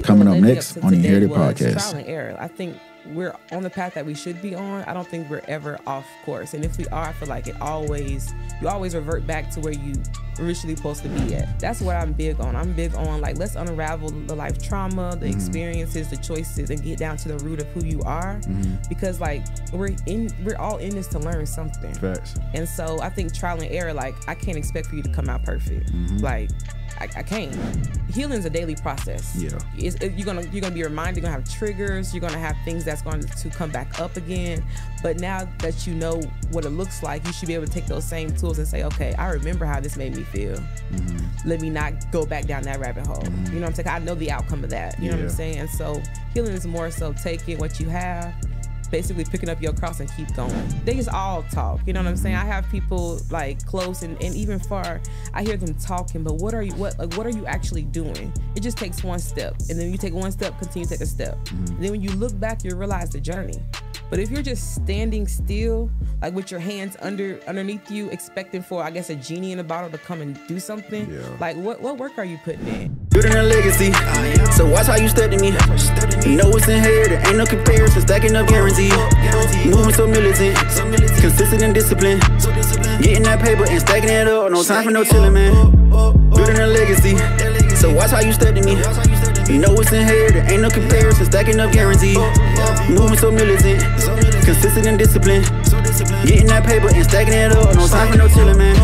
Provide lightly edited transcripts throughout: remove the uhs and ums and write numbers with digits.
coming up next on the Inherited Podcast. Trial and error. I think we're on the path that we should be on. I don't think we're ever off course. And if we are, I feel like you always revert back to where you originally supposed to be at. That's what I'm big on. I'm big on, like, let's unravel the life trauma, the experiences, the choices, and get down to the root of who you are. Because, like, we're all in this to learn something. Facts. And so I think trial and error, like, I can't expect for you to come out perfect. Like, I can't. Healing is a daily process. Yeah. You're gonna be reminded. You're gonna have triggers. You're gonna have things that's going to come back up again. But now that you know what it looks like, you should be able to take those same tools and say, okay, I remember how this made me feel. Let me not go back down that rabbit hole. You know what I'm saying? I know the outcome of that. You know what I'm saying? And so healing is more so taking what you have, basically picking up your cross and keep going. They just all talk, you know what I'm saying? I have people like close and even far, I hear them talking, but what are you actually doing? It just takes one step. And then you take one step, continue to take a step. And then when you look back, you realize the journey. But if you're just standing still, like with your hands underneath you, expecting for, I guess, a genie in a bottle to come and do something, like what work are you putting in? Building a legacy, so watch how you step to me. You know it's inherited, ain't no comparison, stacking up guaranteed. Moving so militant, consistent and disciplined. Getting that paper and stacking it up, no time for no chilling, man. Building a legacy, so watch how you step to me. You know it's inherited, ain't no comparison, stacking up guaranteed. Moving so militant, consistent and disciplined. Getting that paper and stacking it up, no time for no chilling, man.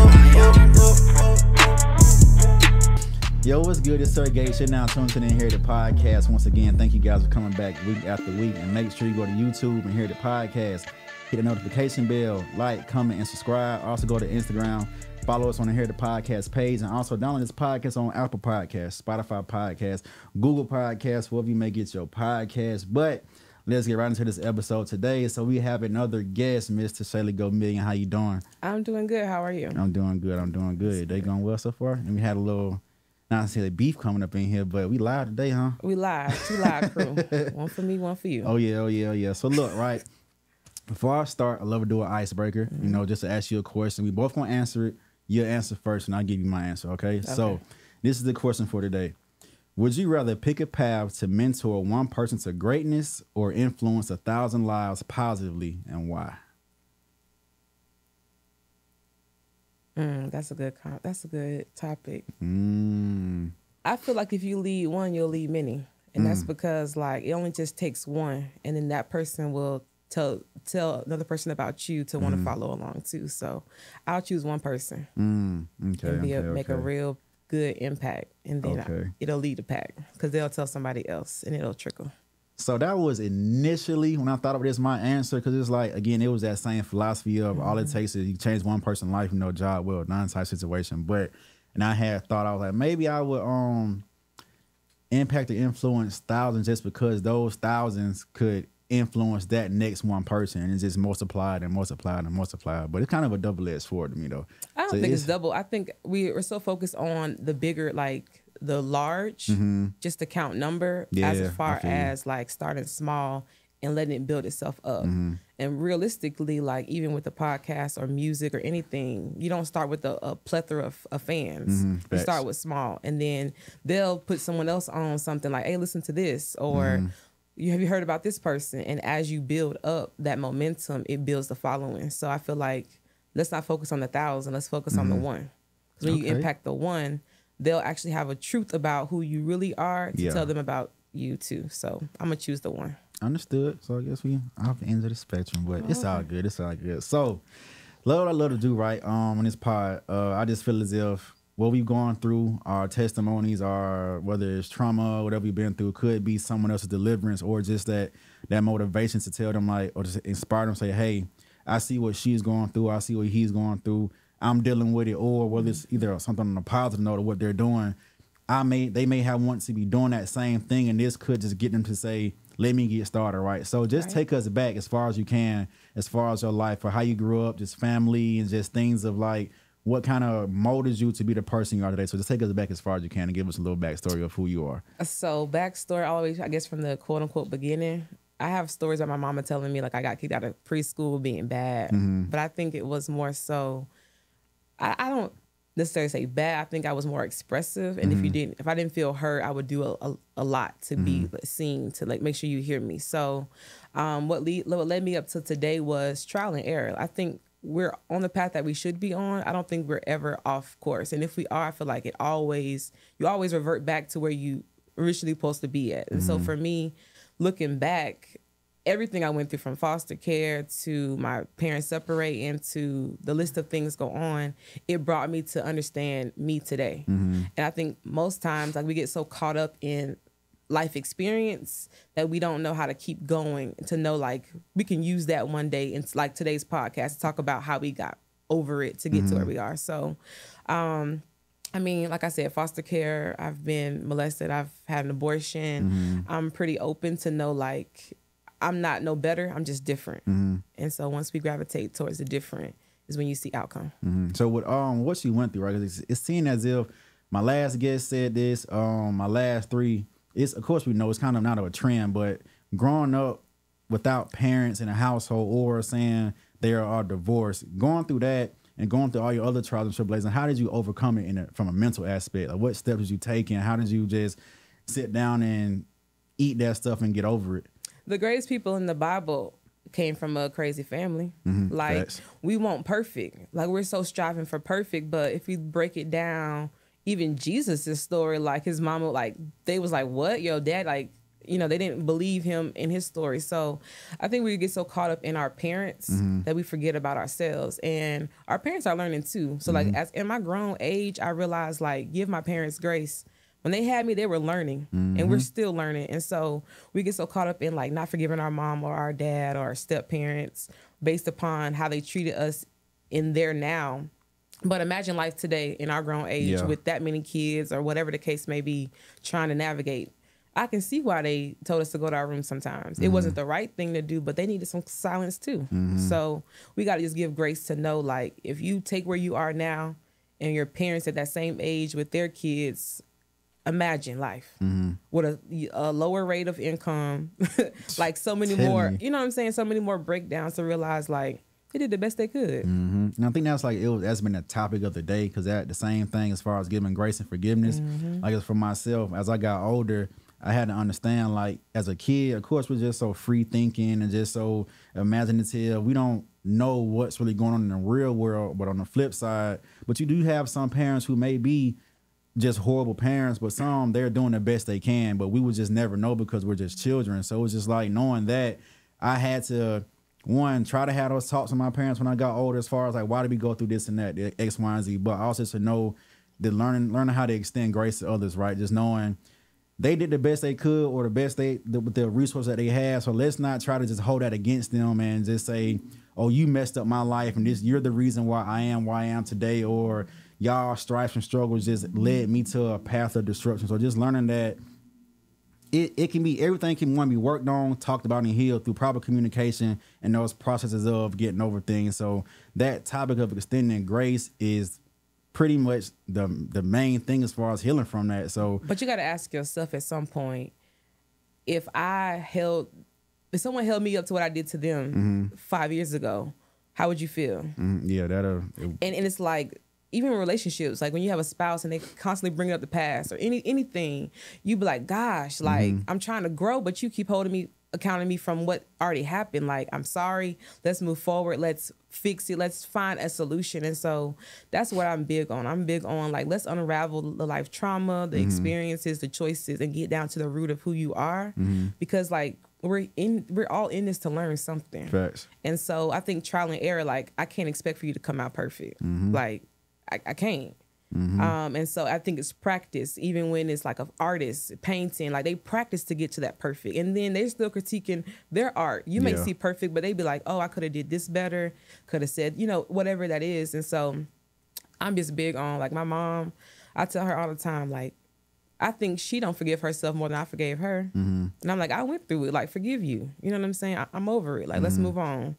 Yo, what's good? It's Sir Gates. You're now tuned to the Inherited Podcast. Once again, thank you guys for coming back week after week. And make sure you go to YouTube and Inherited Podcast. Hit the notification bell, like, comment, and subscribe. Also go to Instagram. Follow us on the Inherited Podcast page. And also download this podcast on Apple Podcasts, Spotify Podcasts, Google Podcasts, wherever you may get your podcasts. But let's get right into this episode today. So we have another guest, Miss TaShayla Gomillion. How you doing? I'm doing good. How are you? I'm doing good. They going well so far? And we had a little... not necessarily beef coming up in here, but we live today, huh? We live. 2 live crew. One for me, one for you. Oh yeah. So look, right, before I start, I love to do an icebreaker, you know, just to ask you a question. We both gonna answer it. You'll answer first, and I'll give you my answer, okay? So this is the question for today. Would you rather pick a path to mentor one person to greatness or influence 1,000 lives positively, and why? That's a good topic. I feel like if you lead one, you'll lead many. And that's because, like, it only just takes one, and then that person will tell another person about you to want to follow along too. So I'll choose one person and make a real good impact, and then it'll lead the pack because they'll tell somebody else and it'll trickle. So that was initially, when I thought of this, my answer, because it's like, again, it was that same philosophy of all it takes is you change one person's life, you know, job well done type situation. But, and I had thought, I was like, maybe I would impact or influence thousands just because those thousands could influence that next one person, and it's just multiplied and multiplied and multiplied. But it's kind of a double-edged sword to me, though. I don't think it's double. I think we're so focused on the bigger, like, the large, just the count number, as far as like starting small and letting it build itself up. And realistically, like even with the podcast or music or anything, you don't start with a plethora of fans. You start with small, and then they'll put someone else on something like, hey, listen to this, or have you heard about this person? And as you build up that momentum, it builds the following. So I feel like let's not focus on the 1,000, let's focus on the one. Because when you impact the one, they'll actually have a truth about who you really are to tell them about you too. So I'm gonna choose the one. Understood. So I guess we off the ends of the spectrum, but it's all good. It's all good. So what I love to do, right, on this pod, I just feel as if what we've gone through, our testimonies, our whether it's trauma, whatever we've been through, could be someone else's deliverance, or just that motivation to tell them, like, or just inspire them, say, hey, I see what she's going through, I see what he's going through, I'm dealing with it. Or whether it's either something on a positive note or what they're doing, they may have wanted to be doing that same thing, and this could just get them to say, let me get started, right? So just take us back as far as you can, as far as your life, or how you grew up, just family, and just things of like what kind of molded you to be the person you are today. So just take us back as far as you can and give us a little backstory of who you are. So backstory, always, I guess, from the quote unquote beginning. I have stories about my mama telling me like I got kicked out of preschool being bad, but I think it was more so. I necessarily say bad. I think I was more expressive, and if I didn't feel heard, I would do a lot to be seen, to like make sure you hear me. So, what led me up to today was trial and error. I think we're on the path that we should be on. I don't think we're ever off course, and if we are, I feel like you always revert back to where you originally supposed to be at. And so for me, looking back, everything I went through, from foster care to my parents separating to the list of things go on, it brought me to understand me today. And I think most times, like, we get so caught up in life experience that we don't know how to keep going, to know like we can use that one day. It's like today's podcast to talk about how we got over it to get to where we are. So, I mean, like I said, foster care, I've been molested, I've had an abortion. I'm pretty open to know, like, I'm not no better, I'm just different. And so once we gravitate towards the different is when you see outcome. So with what she went through, right? It's seen as if my last guest said this, my last three, it's, of course we know it's kind of not a trend, but growing up without parents in a household, or saying they are divorced, going through that and going through all your other trials and tribulations, how did you overcome it from a mental aspect? Like, what steps did you take, and how did you just sit down and eat that stuff and get over it? The greatest people in the Bible came from a crazy family. Like, Facts. we want perfect. Like, we're so striving for perfect, but if we break it down, even Jesus' story, like, his mama, like, they was like, what? Yo, dad, like, you know, they didn't believe him in his story. So I think we get so caught up in our parents that we forget about ourselves. And our parents are learning too. So like, as in my grown age, I realized, like, give my parents grace. When they had me, they were learning, and we're still learning. And so we get so caught up in, like, not forgiving our mom or our dad or our step parents based upon how they treated us in their now. But imagine life today in our grown age with that many kids, or whatever the case may be, trying to navigate. I can see why they told us to go to our room sometimes. It wasn't the right thing to do, but they needed some silence too. So we got to just give grace to know, like, if you take where you are now and your parents at that same age with their kids, imagine life with a lower rate of income, like so many more, you know what I'm saying? So many more breakdowns to realize, like, they did the best they could. And I think that's like, that's been the topic of the day, because that the same thing as far as giving grace and forgiveness. I guess for myself, as I got older, I had to understand, like, as a kid, of course, we're just so free thinking and just so imaginative. We don't know what's really going on in the real world. But on the flip side, but you do have some parents who may be just horrible parents, but some, they're doing the best they can, but we would just never know because we're just children. So it's just like, knowing that I had to, one, try to have those talks with my parents when I got older, as far as like, why did we go through this and that, the X, Y, and Z, but also to know that learning how to extend grace to others, right? Just knowing they did the best they could, or the best with the resources that they had. So let's not try to just hold that against them and just say, oh, you messed up my life and you're the reason why I am today, or y'all strifes and struggles just led me to a path of destruction. So just learning that it can be, everything can want to be worked on, talked about, and healed through proper communication and those processes of getting over things. So that topic of extending grace is pretty much the main thing as far as healing from that. So, but you got to ask yourself at some point, if someone held me up to what I did to them 5 years ago, how would you feel? Yeah, and it's like, even in relationships, like when you have a spouse and they constantly bring up the past or anything, you be like, gosh, like, I'm trying to grow, but you keep accounting me from what already happened. Like, I'm sorry, let's move forward, let's fix it, let's find a solution. And so that's what I'm big on. I'm big on, like, let's unravel the life trauma, the experiences, the choices, and get down to the root of who you are. Because, like, we're all in this to learn something. Facts. And so I think trial and error, like, I can't expect for you to come out perfect. Like, I can't. And so I think it's practice, even when it's like an artist painting, like, they practice to get to that perfect. And then they're still critiquing their art. You may see perfect, but they be like, oh, I could have did this better, could have said, you know, whatever that is. And so I'm just big on, like, my mom, I tell her all the time, like, I think she don't forgive herself more than I forgave her. And I'm like, I went through it, like, forgive you. You know what I'm saying? I'm over it. Like, let's move on.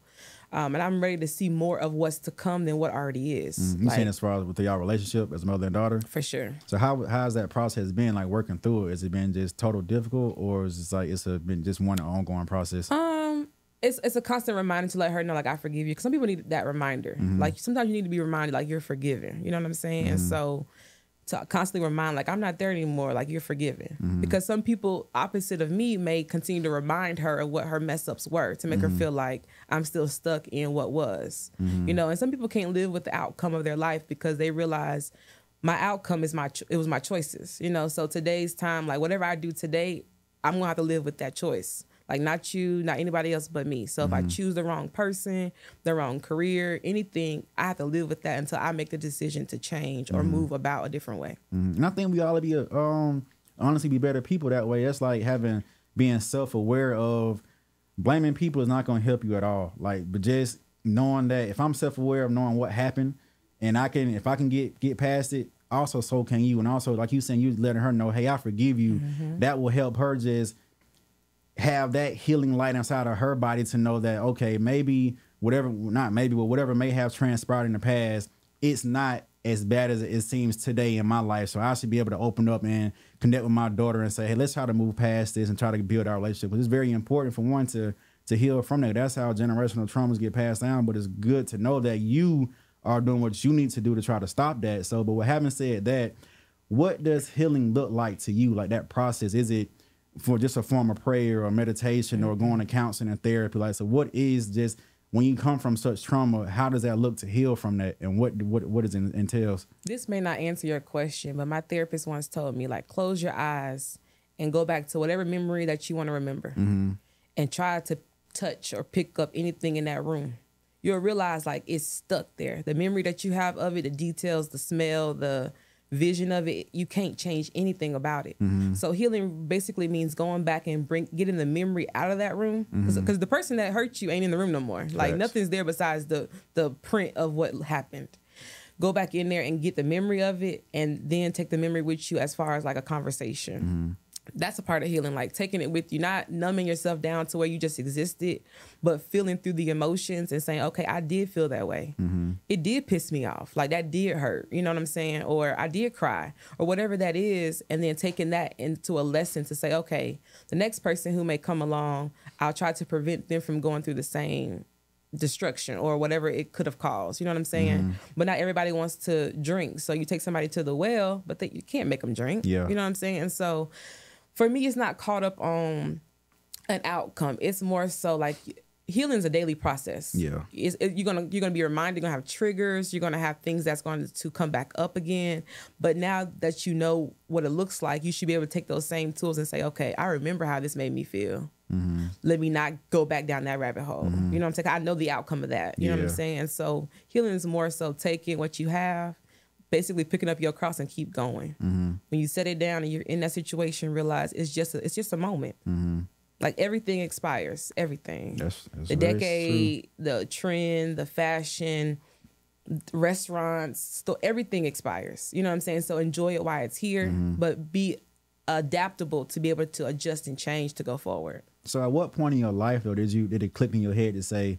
And I'm ready to see more of what's to come than what already is. You saying as far as with y'all relationship as mother and daughter? For sure. So how's that process been, like, working through it? Has it been just total difficult, or is it like been just one ongoing process? it's a constant reminder to let her know, like, I forgive you. Because some people need that reminder. Like, sometimes you need to be reminded, like, you're forgiven. You know what I'm saying? And so to constantly remind, like, I'm not there anymore, like, you're forgiven. Because some people opposite of me may continue to remind her of what her mess ups were to make her feel like I'm still stuck in what was. You know, and some people can't live with the outcome of their life because they realize my outcome is it was my choices. You know, so today's time, like, whatever I do today, I'm gonna have to live with that choice. Like, not you, not anybody else but me. So if I choose the wrong person, the wrong career, anything, I have to live with that until I make the decision to change or move about a different way. And I think we all be honestly be better people that way. That's like being self-aware of blaming people is not going to help you at all. Like, but just knowing that if I'm self-aware of knowing what happened, and if I can get past it, also so can you. And also, like you saying, you letting her know, hey, I forgive you. That will help her just have that healing light inside of her body to know that, okay, maybe whatever may have transpired in the past, it's not as bad as it seems today in my life. So I should be able to open up and connect with my daughter and say, hey, let's try to move past this and try to build our relationship. Because it's very important for one to heal from that. That's how generational traumas get passed down. But it's good to know that you are doing what you need to do to try to stop that. So, but with having said that, what does healing look like to you? Like, that process, is it for just a form of prayer or meditation or going to counseling and therapy? Like, so what is just, when you come from such trauma, how does that look to heal from that, and what it entails? This may not answer your question, but my therapist once told me, like, close your eyes and go back to whatever memory that you want to remember and try to touch or pick up anything in that room. You'll realize, like, it's stuck there. The memory that you have of it, the details, the smell, the vision of it, you can't change anything about it. So healing basically means going back and getting the memory out of that room, because the person that hurt you ain't in the room no more. Like, nothing's there besides the print of what happened. Go back in there and get the memory of it, and then take the memory with you as far as like a conversation. That's a part of healing, like taking it with you, not numbing yourself down to where you just existed, but feeling through the emotions and saying, okay, I did feel that way. It did piss me off. Like, that did hurt. You know what I'm saying? Or I did cry, or whatever that is. And then taking that into a lesson to say, okay, the next person who may come along, I'll try to prevent them from going through the same destruction or whatever it could have caused. You know what I'm saying? But not everybody wants to drink. So you take somebody to the well, but you can't make them drink. You know what I'm saying? And so for me, it's not caught up on an outcome. It's more so like, healing is a daily process. You're gonna be reminded. You're gonna have triggers. You're gonna have things that's going to come back up again. But now that you know what it looks like, you should be able to take those same tools and say, okay, I remember how this made me feel. Let me not go back down that rabbit hole. You know what I'm saying? I know the outcome of that. You know what I'm saying? And so healing is more so taking what you have, basically picking up your cross and keep going. When you set it down and you're in that situation, realize it's just a moment. Like, everything expires. Everything. That's the decade, the trend, the fashion, restaurants, everything expires. You know what I'm saying? So enjoy it while it's here, but be adaptable to be able to adjust and change to go forward. So at what point in your life, though, did it click in your head to say,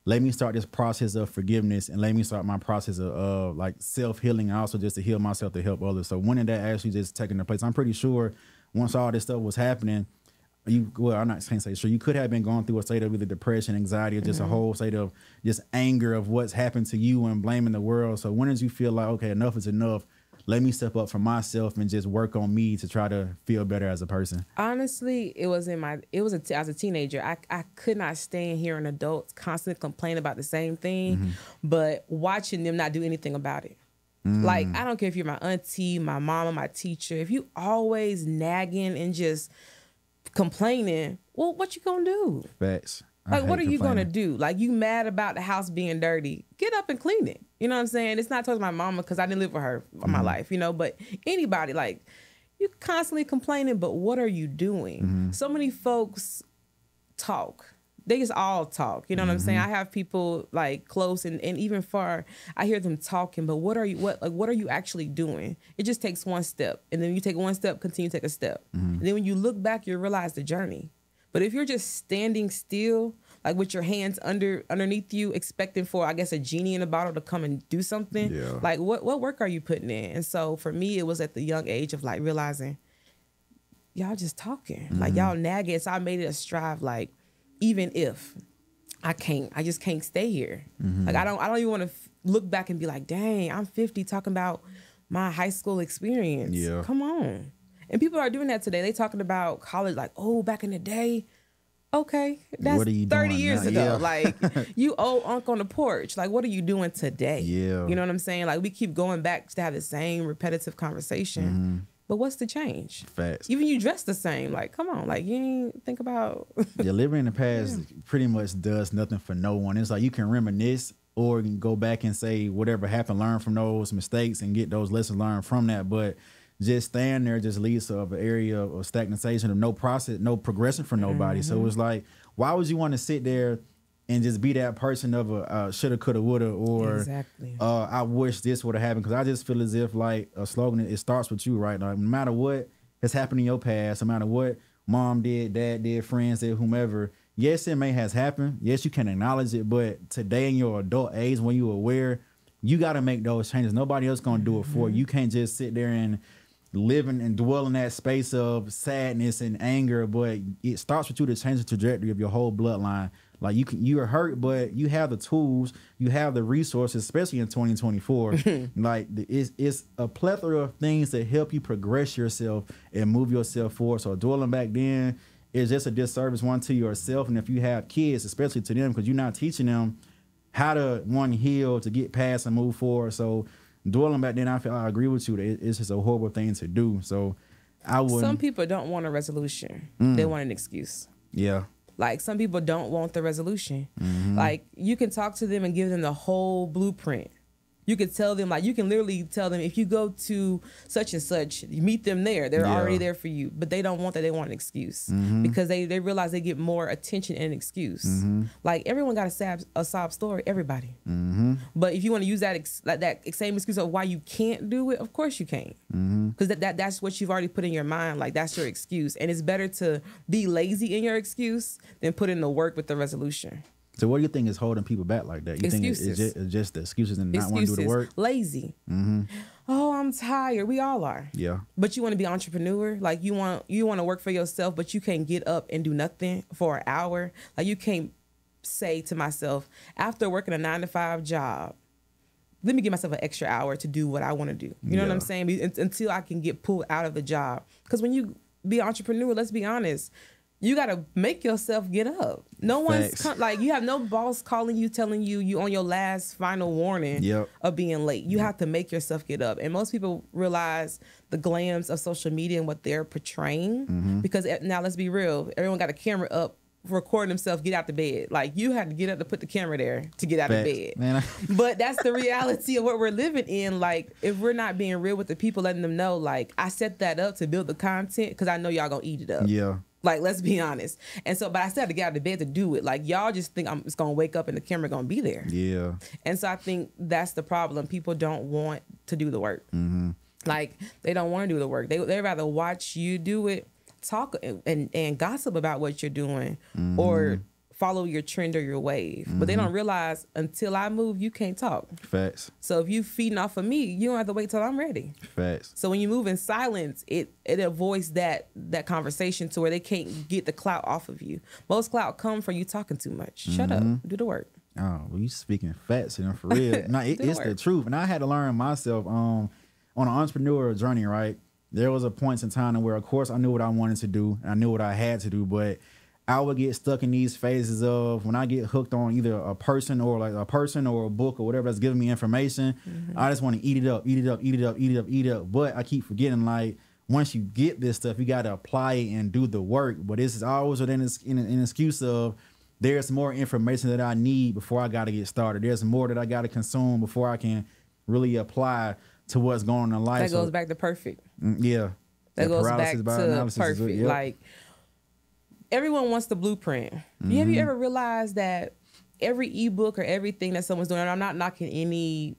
let me start this process of forgiveness, and let me start my process of like self-healing, also just to heal myself, to help others? So when did that actually just take into place? I'm pretty sure once all this stuff was happening, I'm not saying say sure, you could have been going through a state of either depression, anxiety, or just a whole state of just anger of what's happened to you and blaming the world. So when did you feel like, okay, enough is enough? Let me step up for myself and just work on me to try to feel better as a person. Honestly, as a teenager. I could not stand hearing adults constantly complain about the same thing, but watching them not do anything about it. Like, I don't care if you're my auntie, my mama, my teacher. If you always nagging and just complaining, well, what you gonna do? Facts. Like, what are you going to do? Like, you mad about the house being dirty? Get up and clean it. You know what I'm saying? It's not towards my mama, because I didn't live with her all my life, you know, but anybody, like, you constantly complaining, but what are you doing? So many folks talk. They just all talk. You know what I'm saying? I have people like close and even far, I hear them talking, but what are you actually doing? It just takes one step. And then you take one step, continue to take a step. And then when you look back, you realize the journey. But if you're just standing still, like with your hands underneath you, expecting for, I guess, a genie in a bottle to come and do something, like what work are you putting in? And so for me, it was at the young age of like realizing, y'all just talking, like y'all nagging. So I made it a strive, like, even if I just can't stay here. Like I don't even want to look back and be like, dang, I'm 50 talking about my high school experience. Yeah. Come on. And people are doing that today. They talking about college like, oh, back in the day. Okay, that's What are you 30 doing years now? ago. Yeah. Like, you old unk on the porch. Like, what are you doing today? Yeah. You know what I'm saying? Like, we keep going back to have the same repetitive conversation. But what's the change? Facts. Even you dress the same. Like, come on. Like, you ain't think about... Yeah, living in the past pretty much does nothing for no one. It's like you can reminisce or you can go back and say whatever happened, learn from those mistakes and get those lessons learned from that. But just staying there just leads to an area of stagnation, of no process, no progression for nobody. So it's like, why would you want to sit there and just be that person of a shoulda, coulda, woulda, or Exactly. I wish this would have happened? Because I just feel as if like a slogan, it starts with you, right? Like, no matter what has happened in your past, no matter what mom did, dad did, friends did, whomever, yes, it may has happened. Yes, you can acknowledge it, but today in your adult age, when you're aware, you got to make those changes. Nobody else gonna do it for you. You can't just sit there and live and dwell in that space of sadness and anger, but it starts with you to change the trajectory of your whole bloodline. Like you are hurt, but you have the tools, you have the resources, especially in 2024. Like it's a plethora of things that help you progress yourself and move yourself forward. So dwelling back then is just a disservice, one, to yourself, and if you have kids, especially to them, because you're not teaching them how to heal, to get past and move forward. So dwelling back then, I agree with you. It's just a horrible thing to do. So I would. Some people don't want a resolution. They want an excuse. Yeah. Like, some people don't want the resolution. Like, you can talk to them and give them the whole blueprint. You could tell them, like, you can literally tell them, if you go to such and such, you meet them there. They're already there for you. But they don't want that. They want an excuse. Because they realize they get more attention and an excuse. Like, everyone got a sob story. Everybody. But if you want to use that same excuse of why you can't do it, of course you can't. Because that's what you've already put in your mind. Like, that's your excuse. And it's better to be lazy in your excuse than put in the work with the resolution. So what do you think is holding people back like that? You Excuses. think it's just the excuses and not want to do the work? Lazy. Oh, I'm tired. We all are. Yeah. But you want to be an entrepreneur. Like, you want to work for yourself, but you can't get up and do nothing for an hour. Like, you can't say to myself, after working a 9-to-5 job, let me give myself an extra hour to do what I want to do. You know what I'm saying? Until I can get pulled out of the job. Because when you be an entrepreneur, let's be honest, you got to make yourself get up. No one's like, you have no boss calling you, telling you on your last final warning of being late. You have to make yourself get up. And most people realize the glams of social media and what they're portraying. Because now, let's be real, everyone got a camera up recording themselves get out the bed. Like, you had to get up to put the camera there to get out of bed. Man, but that's the reality of what we're living in. Like, if we're not being real with the people, letting them know, like, I set that up to build the content because I know y'all gonna eat it up. Yeah. Like, let's be honest. And so, but I still had to get out of bed to do it. Like, y'all just think I'm just going to wake up and the camera going to be there. Yeah. And so I think that's the problem. People don't want to do the work. Like, they don't want to do the work. They rather watch you do it, talk and gossip about what you're doing, or follow your trend or your wave. But they don't realize, until I move, you can't talk. Facts. So if you feeding off of me, you don't have to wait till I'm ready. Facts. So when you move in silence, it avoids that conversation to where they can't get the clout off of you. Most clout come from you talking too much. Shut up. Do the work. Oh, well, you speaking facts, for real. No, it's the truth. And I had to learn myself on an entrepreneurial journey, right? There was a point in time where, of course, I knew what I wanted to do and I knew what I had to do, but I would get stuck in these phases of, when I get hooked on either a person or a book or whatever that's giving me information, I just want to eat it up. But I keep forgetting, like, once you get this stuff, you got to apply it and do the work. But this is always an excuse of, there's more information that I need before I got to get started. There's more that I got to consume before I can really apply to what's going on in life. That goes back to perfect. Yeah. That goes back to perfect. Yep. Like, everyone wants the blueprint. Have you ever realized that every ebook or everything that someone's doing, and I'm not knocking any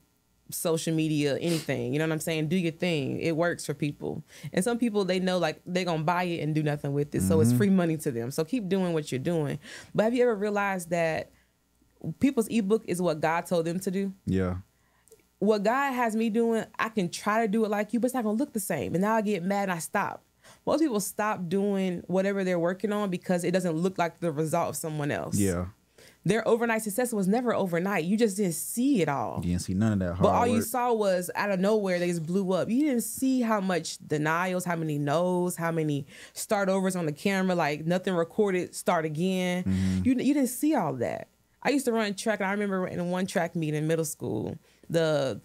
social media, anything, you know what I'm saying? Do your thing. It works for people. And some people, they know, like, they're going to buy it and do nothing with it. So it's free money to them. So keep doing what you're doing. But have you ever realized that people's ebook is what God told them to do? Yeah. What God has me doing, I can try to do it like you, but it's not going to look the same. And now I get mad and I stop. Most people stop doing whatever they're working on because it doesn't look like the result of someone else. Yeah. their overnight success was never overnight. You just didn't see it all. You didn't see none of that hard But all work. you saw was out of nowhere, they just blew up. You didn't see how much denials, how many no's, how many start overs on the camera, like nothing recorded, start again. You didn't see all that. I used to run track, and I remember in one track meet in middle school, the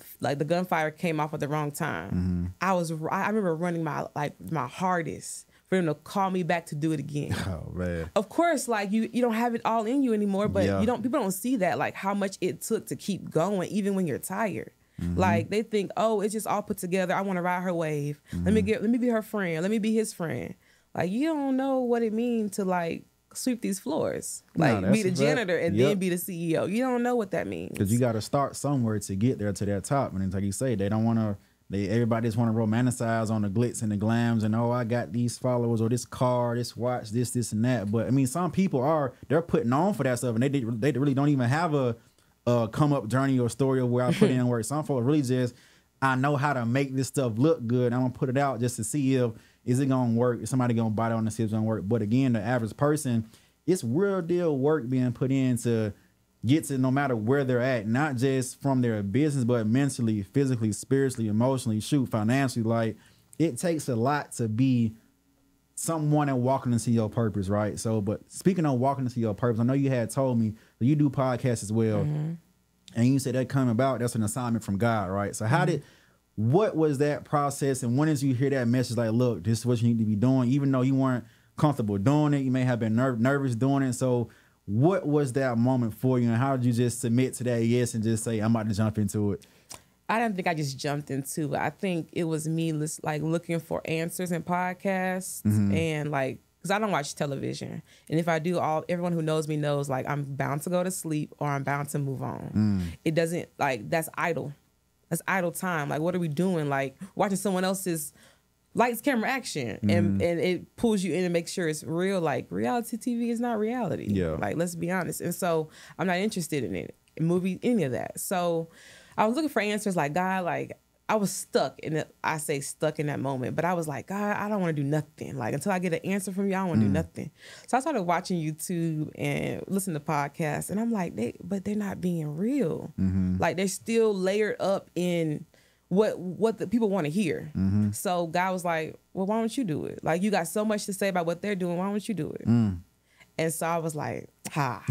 gunfire came off at the wrong time. I remember running my hardest for them to call me back to do it again. Oh man. Of course, like you don't have it all in you anymore, but Yeah. people don't see that, like how much it took to keep going even when you're tired. Like they think, oh, it's just all put together. I want to ride her wave. Let me be her friend. Let me be his friend. Like you don't know what it means to like sweep these floors, like No, be the that's a fact. janitor and then be the CEO. You don't know what that means. Because you got to start somewhere to get there to that top. And it's like you say, they don't want to. Everybody just want to romanticize on the glitz and the glams and I got these followers or this car, this watch, this and that. But I mean, some people they're putting on for that stuff, and they really don't even have a come up journey or story of where I put in work. Some folks really just, I know how to make this stuff look good. I'm gonna put it out just to see if is it gonna work. Is somebody gonna bite on to see if it's gonna work? But again, the average person, it's real deal work being put in to get to no matter where they're at, not just from their business, but mentally, physically, spiritually, emotionally, financially. Like it takes a lot to be someone and walking into your purpose, right? So, but speaking of walking into your purpose, I know you had told me that you do podcasts as well, and you said that coming about, that's an assignment from God, right? So what was that process, and when did you hear that message like, look, this is what you need to be doing, even though you weren't comfortable doing it, you may have been nervous doing it. So what was that moment for you, and how did you just submit to that yes and just say, I'm about to jump into it? I don't think I just jumped into it. I think it was me like looking for answers in podcasts and like, because I don't watch television. And if I do, everyone who knows me knows like I'm bound to go to sleep or I'm bound to move on. It doesn't, like, that's idle. That's idle time. Like, what are we doing? Like watching someone else's lights, camera, action, and it pulls you in and makes sure it's real. Like reality TV is not reality. Yeah. Like, let's be honest. And so I'm not interested in it, any of that. So I was looking for answers. Like, God, like I was stuck in it. I say stuck in that moment, but I was like, God, I don't want to do nothing. Like until I get an answer from you, I don't want to do nothing. So I started watching YouTube and listening to podcasts, and I'm like, they're not being real. Like they're still layered up in what the people want to hear. So God was like, well, why don't you do it? Like you got so much to say about what they're doing. Why don't you do it? And so I was like, nah.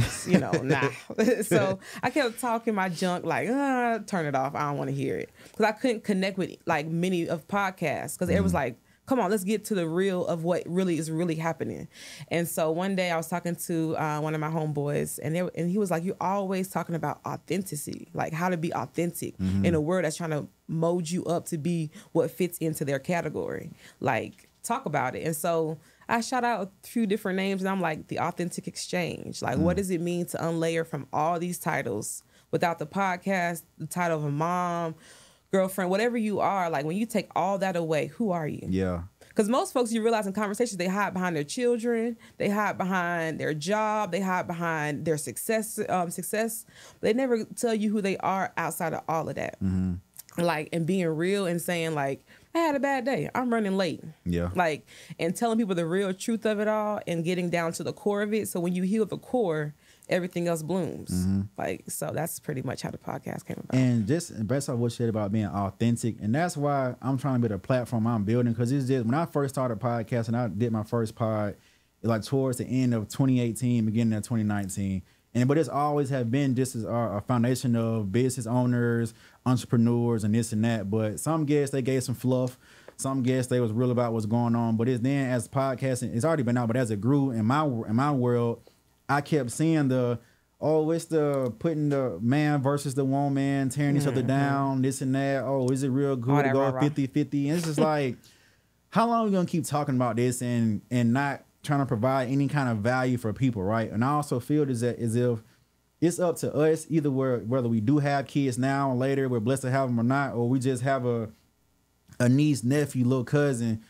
So I kept talking my junk, like, turn it off. I don't want to hear it. Because I couldn't connect with like many of podcasts. Because it was like, come on, let's get to the real of what really is happening. And so one day I was talking to one of my homeboys, and he was like, you're always talking about authenticity, like how to be authentic in a world that's trying to mold you up to be what fits into their category. Like, talk about it. And so I shout out a few different names, and I'm like, the authentic exchange. Like, what does it mean to unlayer from all these titles without the podcast, the title of a mom, girlfriend, whatever you are? Like, when you take all that away, who are you? Yeah. Because most folks, you realize in conversations, they hide behind their children, they hide behind their job, they hide behind their success. They never tell you who they are outside of all of that. Like, and being real and saying like, I had a bad day, I'm running late. Yeah. Like, and telling people the real truth of it all and getting down to the core of it. So when you heal the core, everything else blooms. Like, so that's pretty much how the podcast came about. And just based off what you said about being authentic, and that's why I'm trying to build a platform I'm building, because it's just, when I first started podcasting, I did my first pod like towards the end of 2018, beginning of 2019. But it's always have been just as a foundation of business owners, entrepreneurs, and this and that. But some guests, they gave some fluff. Some guests, they was real about what's going on. But it's then, as podcasting, it's already been out, but as it grew in my world, I kept seeing it's the putting the man versus the woman, tearing each other down, this and that. Oh, is it real good to go 50-50? And it's just like, how long are we going to keep talking about this and not trying to provide any kind of value for people, right? And I also feel as if it's up to us, either whether we do have kids now or later, we're blessed to have them or not, or we just have a niece, nephew, little cousin.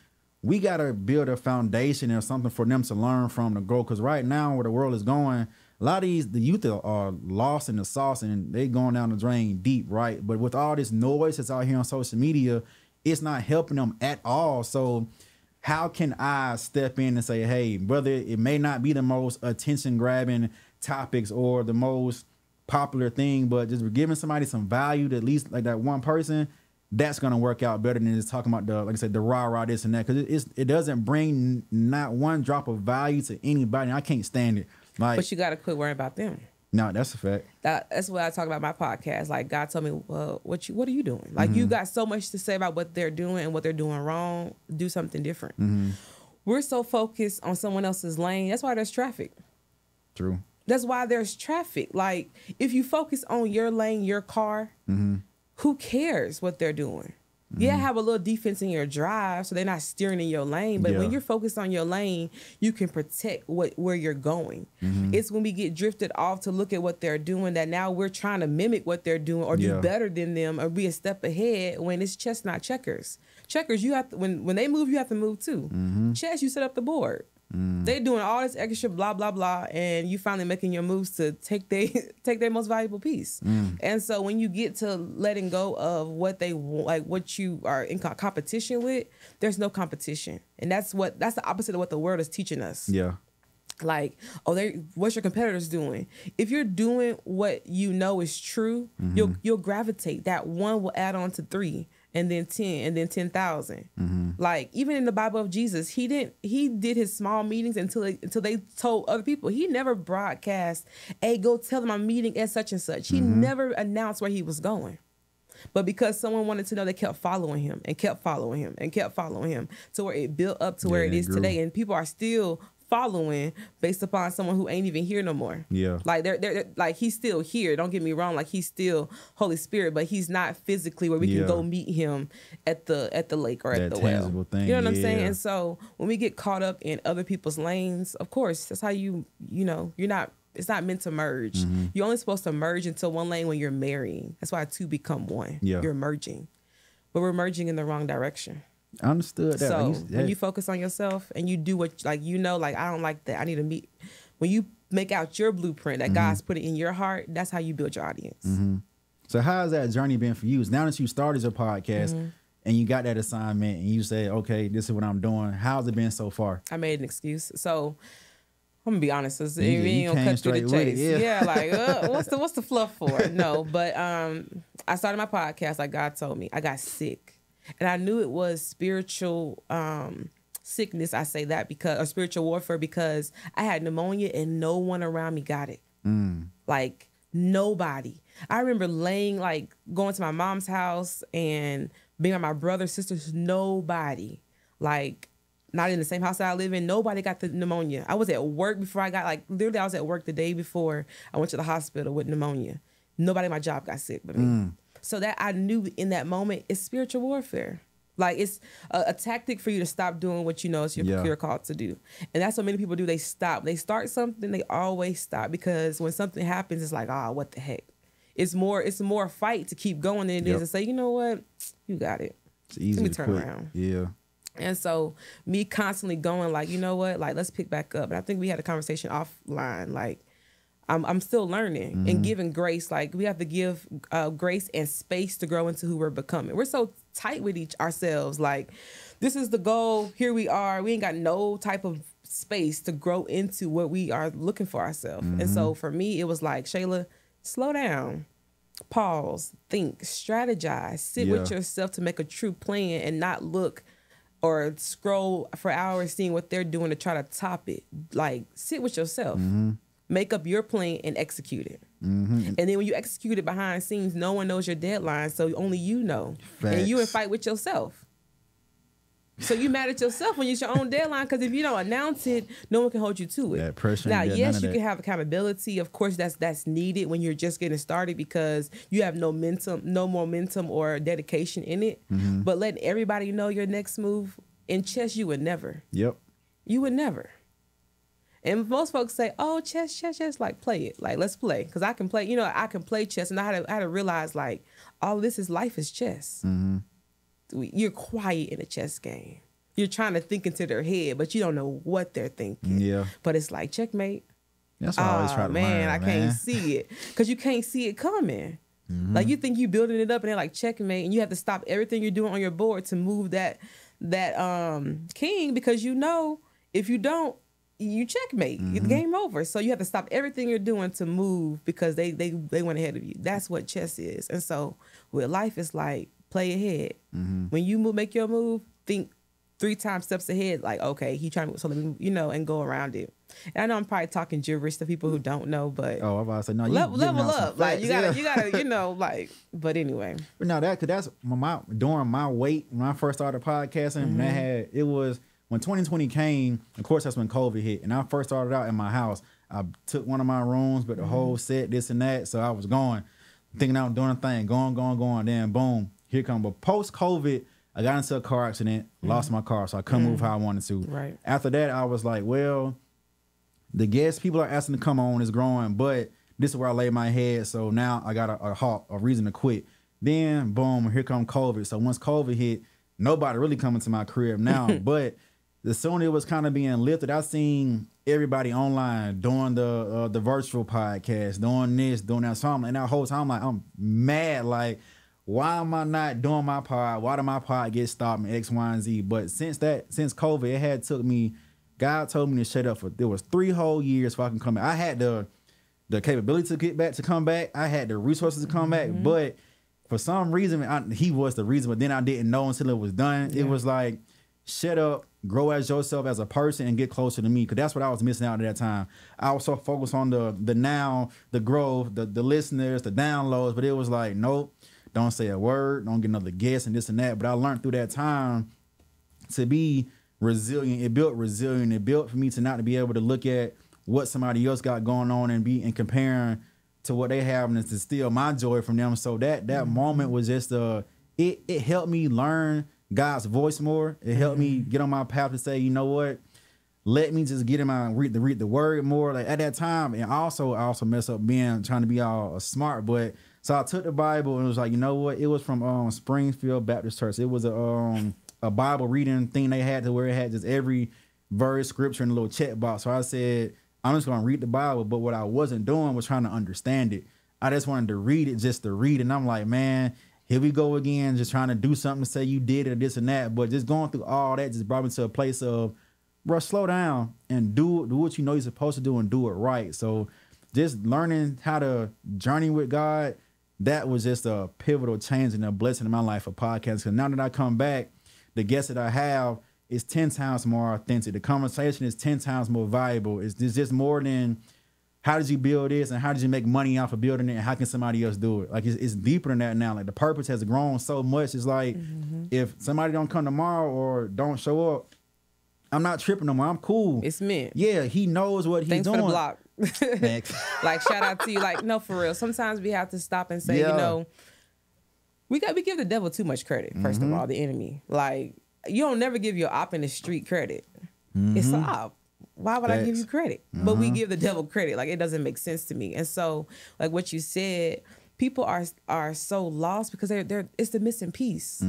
We got to build a foundation or something for them to learn from, to grow. Because right now, where the world is going, a lot of the youth are lost in the sauce and they going down the drain deep, right? But with all this noise that's out here on social media, it's not helping them at all. So how can I step in and say, hey, brother, it may not be the most attention grabbing topics or the most popular thing, but just giving somebody some value to at least like that one person, that's gonna work out better than just talking about the, like I said, the rah this and that, because it doesn't bring not one drop of value to anybody. I can't stand it. Like, but you got to quit worrying about them. No, that's a fact. That's what I talk about my podcast. Like, God told me, well, what are you doing? Like, you got so much to say about what they're doing and what they're doing wrong. Do something different. We're so focused on someone else's lane. That's why there's traffic. True. That's why there's traffic. Like, if you focus on your lane, your car, who cares what they're doing? Yeah, have a little defense in your drive so they're not steering in your lane. But when you're focused on your lane, you can protect where you're going. It's when we get drifted off to look at what they're doing that now we're trying to mimic what they're doing or do better than them or be a step ahead when it's chess, not checkers. Checkers, you have to, when they move, you have to move too. Chess, you set up the board. They doing all this extra blah blah blah, and you finally making your moves to take their most valuable piece. And so when you get to letting go of what they like, what you are in competition with, there's no competition, and that's the opposite of what the world is teaching us. Yeah. Like, what's your competitors doing? If you're doing what you know is true, you'll gravitate. That one will add on to 3. And then 10, and then 10,000. Like, even in the Bible of Jesus, he did his small meetings until they told other people. He never broadcast, hey, go tell them I'm meeting at such and such. He never announced where he was going. But because someone wanted to know, they kept following him and kept following him and kept following him to where it built up to where it is today. And people are still following based upon someone who ain't even here no more. Yeah. Like they're like, he's still here. Don't get me wrong. Like, he's still Holy Spirit, but he's not physically where we can go meet him at the lake or at the well. Thing. You know what I'm saying? And so when we get caught up in other people's lanes, of course, that's how you know, it's not meant to merge. You're only supposed to merge into one lane when you're marrying. That's why 2 become 1. Yeah. You're merging. But we're merging in the wrong direction. I understood that. So when you focus on yourself and you do what, like, you know, like, I don't like that, I need to meet. When you make out your blueprint that God's put it in your heart, that's how you build your audience. So how has that journey been for you? Now that you started your podcast and you got that assignment and you say, okay, this is what I'm doing, how's it been so far? I made an excuse. So I'm gonna be honest, we ain't gonna cut through the chase. Yeah, like, what's the fluff for? No, but I started my podcast like God told me. I got sick. And I knew it was spiritual sickness. I say that or spiritual warfare, because I had pneumonia and no one around me got it. Like, nobody. I remember going to my mom's house and being with my brothers, sisters, nobody. Like, not in the same house that I live in. Nobody got the pneumonia. I was at work before I got, literally I was at work the day before I went to the hospital with pneumonia. Nobody at my job got sick but me. So that I knew in that moment, it's spiritual warfare. Like, it's a tactic for you to stop doing what you know is you're called to do. And that's what many people do. They stop. They start something, they always stop, because when something happens, it's like, what the heck? It's more a fight to keep going than it is to say, you know what? You got it. It's easy to turn around. Yeah. And so me constantly going like, you know what? Like, let's pick back up. And I think we had a conversation offline. Like, I'm still learning and giving grace. Like, we have to give grace and space to grow into who we're becoming. We're so tight with ourselves. Like, this is the goal. Here we are. We ain't got no type of space to grow into what we are looking for ourselves. And so for me, it was like, Shayla, slow down, pause, think, strategize, sit with yourself to make a true plan and not look or scroll for hours seeing what they're doing to try to top it. Like, sit with yourself. Make up your plan and execute it. And then when you execute it behind scenes, no one knows your deadline, so only you know. Facts. And you in fight with yourself. So you mad at yourself when it's your own deadline, because if you don't announce it, no one can hold you to it. That pressure. Now, yes, you can have accountability. Of course, that's needed when you're just getting started, because you have no momentum or dedication in it. But letting everybody know your next move in chess, you would never. Yep. You would never. And most folks say, oh, chess, like, play it. Like, let's play. Because I can play, I can play chess. And I had to realize, like, all this is life is chess. You're quiet in a chess game. You're trying to think into their head, but you don't know what they're thinking. Yeah. But it's like, checkmate. That's what I always try to learn, I can't see it. Because you can't see it coming. Like, you think you building it up, and they're like, checkmate. And you have to stop everything you're doing on your board to move that king, because you know if you don't, you checkmate. It's game over. So you have to stop everything you're doing to move because they went ahead of you. That's what chess is. And so with life, it's like play ahead. When you make your move, think 3 times steps ahead. Like, okay, he trying to, so let me, and go around it. And I know I'm probably talking gibberish to people who don't know, but I'm about to say no. Level up, like you gotta, like. But anyway, but now that's during my wait when I first started podcasting. When it was when 2020 came. Of course, that's when COVID hit, and I first started out in my house. I took one of my rooms, but the whole set, this and that. So I was going, thinking I was doing a thing, going. Then boom, here come. But post COVID, I got into a car accident, lost my car, so I couldn't move how I wanted to. Right. After that, I was like, well, the guests people are asking to come on is growing, but this is where I lay my head. So now I got a reason to quit. Then boom, here come COVID. So once COVID hit, nobody really coming to my crib now. But the sooner it was kind of being lifted, I seen everybody online doing the virtual podcast, doing this, doing that. So and that whole time, like, I'm mad. Like, why am I not doing my pod? Why did my pod get stopped in X, Y, and Z? But since COVID, it had took me. God told me to shut up there was 3 whole years before I can come back. I had the capability to come back. I had the resources to come back, but for some reason, he was the reason. But then I didn't know until it was done. Yeah. It was like, shut up, grow as yourself as a person, and get closer to me. Because that's what I was missing out at that time. I was so focused on the now, the growth, the listeners, the downloads. But it was like, nope, don't say a word, don't get another guess, and this and that. But I learned through that time to be resilient. It built resilience. It built for me to not to be able to look at what somebody else got going on and comparing to what they have, and to steal my joy from them. So that moment was just it helped me learn God's voice more. It helped me get on my path to say, you know what, let me just get in my read the word more. Like at that time, and I also messed up trying to be all smart, but so I took the Bible and it was like, you know what, it was from Springfield Baptist Church. It was a Bible reading thing they had to where it had just every verse, scripture, in a little check box. So I said, I'm just going to read the Bible. But what I wasn't doing was trying to understand it. I just wanted to read it just to read. And I'm like, man, here we go again, just trying to do something to say you did it or this and that. But just going through all that just brought me to a place of, bro, slow down and do what you know you're supposed to do and do it right. So just learning how to journey with God, that was just a pivotal change and a blessing in my life for podcasts. Because now that I come back, the guests that I have is 10 times more authentic. The conversation is 10 times more valuable. It's just more than how did you build this and how did you make money off of building it and how can somebody else do it? Like it's deeper than that now. Like the purpose has grown so much. It's like if somebody don't come tomorrow or don't show up, I'm not tripping no more. I'm cool. It's meant. Yeah, he knows what he's doing. Thanks for the block. Like shout out to you. Like no, for real. Sometimes we have to stop and say, we give the devil too much credit. First of all, the enemy. Like you don't never give your op in the street credit. It's an op. Why would I give you credit? But we give the devil credit. Like it doesn't make sense to me. And so, like what you said, people are so lost because they're it's the missing piece.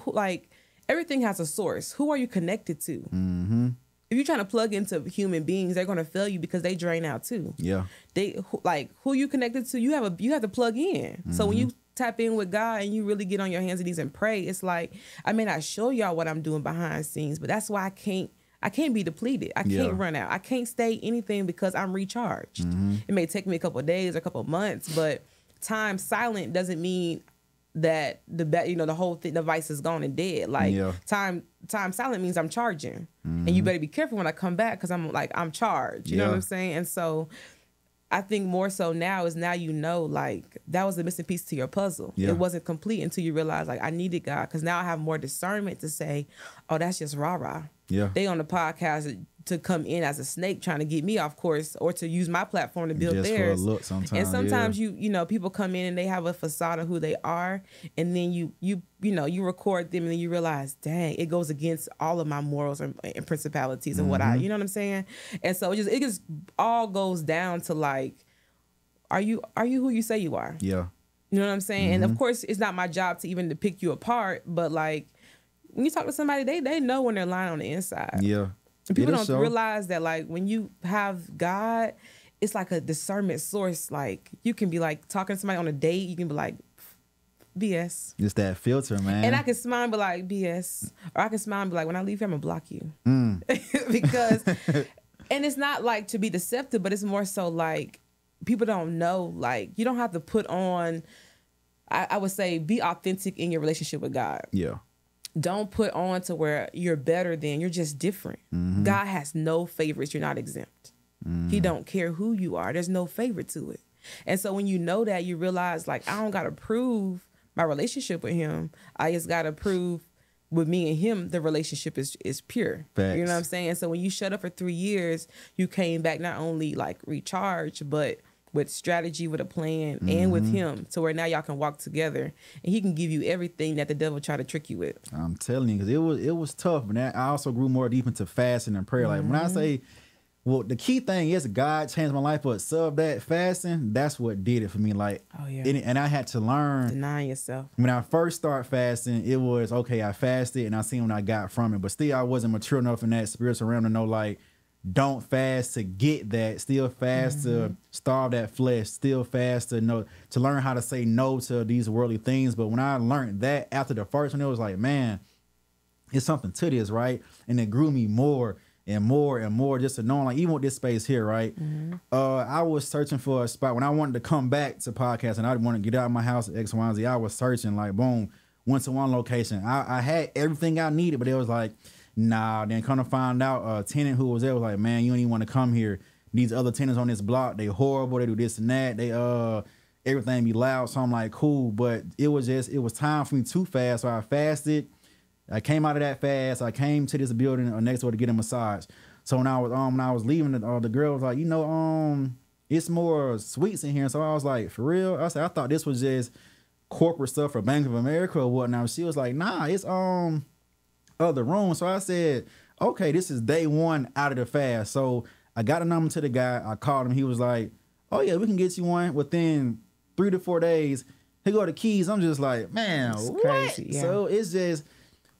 Like everything has a source. Who are you connected to? If you're trying to plug into human beings, they're going to fail you because they drain out too. Yeah. Who you connected to, you have to plug in. So when you tap in with God and you really get on your hands and knees and pray, it's like, I may not show y'all what I'm doing behind scenes, but that's why I can't be depleted. I can't run out. I can't stay anything because I'm recharged. It may take me a couple of days or a couple of months, but time silent doesn't mean that the whole device is gone and dead. Like time silent means I'm charging, and you better be careful when I come back because I'm charged. You know what I'm saying? And so I think more so now like that was the missing piece to your puzzle. It wasn't complete until you realize like I needed God, because now I have more discernment to say, oh, that's just rah-rah. They on the podcast to come in as a snake trying to get me off course, or to use my platform to build theirs. For a look sometimes. And sometimes people come in and they have a facade of who they are, and then you record them and then you realize, dang, it goes against all of my morals and principalities and what you know what I'm saying? And so it just all goes down to like, are you who you say you are? Yeah. You know what I'm saying? And of course it's not my job to even to pick you apart, but like when you talk to somebody, they know when they're lying on the inside. Yeah. And people don't realize that, like, when you have God, it's like a discernment source. Like, you can be, like, talking to somebody on a date. You can be like, BS. It's that filter, man. And I can smile and be like, BS. Or I can smile and be like, when I leave here, I'm going to block you. Because, and it's not like to be deceptive, but it's more so like people don't know. Like, you don't have to put on, I would say, be authentic in your relationship with God. Yeah. Don't put on to where you're better than, you're just different. God has no favorites. You're not exempt. He don't care who you are. There's no favorite to it. And so when you know that, you realize, like, I don't got to prove my relationship with him. I just got to prove with me and him, the relationship is pure. Facts. You know what I'm saying? So when you shut up for 3 years, you came back not only like recharged, but with strategy, with a plan, and with him, to where now y'all can walk together, and he can give you everything that the devil tried to trick you with. I'm telling you, because it was tough, but I also grew more deep into fasting and prayer. Like when I say, well, the key thing is God changed my life, but sub that fasting, that's what did it for me. Like, Oh, yeah. and I had to learn. Denying yourself. When I first started fasting, it was okay. I fasted and I seen what I got from it, but still I wasn't mature enough in that spiritual realm to know, like, don't fast to get that. Still fast to starve that flesh. Still fast to know, to learn how to say no to these worldly things. But when I learned that after the first one, it was like, man, it's something to this, right? And it grew me more and more and more, just to knowing, like, even with this space here, right? I was searching for a spot when I wanted to come back to podcast, and I didn't want to get out of my house at X, Y, and Z. I was searching, like, boom, went to one location. I had everything I needed, but it was like, nah. Then come to find out, a tenant who was there was like, man, you don't even want to come here. These other tenants on this block, they horrible. They do this and that. They everything be loud. So I'm like, cool. But it was time for me to fast. So I fasted. I came out of that fast. I came to this building next door to get a massage. So when I was leaving, the girl was like, it's more sweets in here. So I was like, for real? I said, I thought this was just corporate stuff for Bank of America or whatnot. She was like, nah, it's other room. So I said, okay, this is day one out of the fast. So I got a number to the guy. I called him. He was like, oh yeah, we can get you one within 3 to 4 days. He go to keys. I'm just like, man, It's what? crazy, yeah. So it's just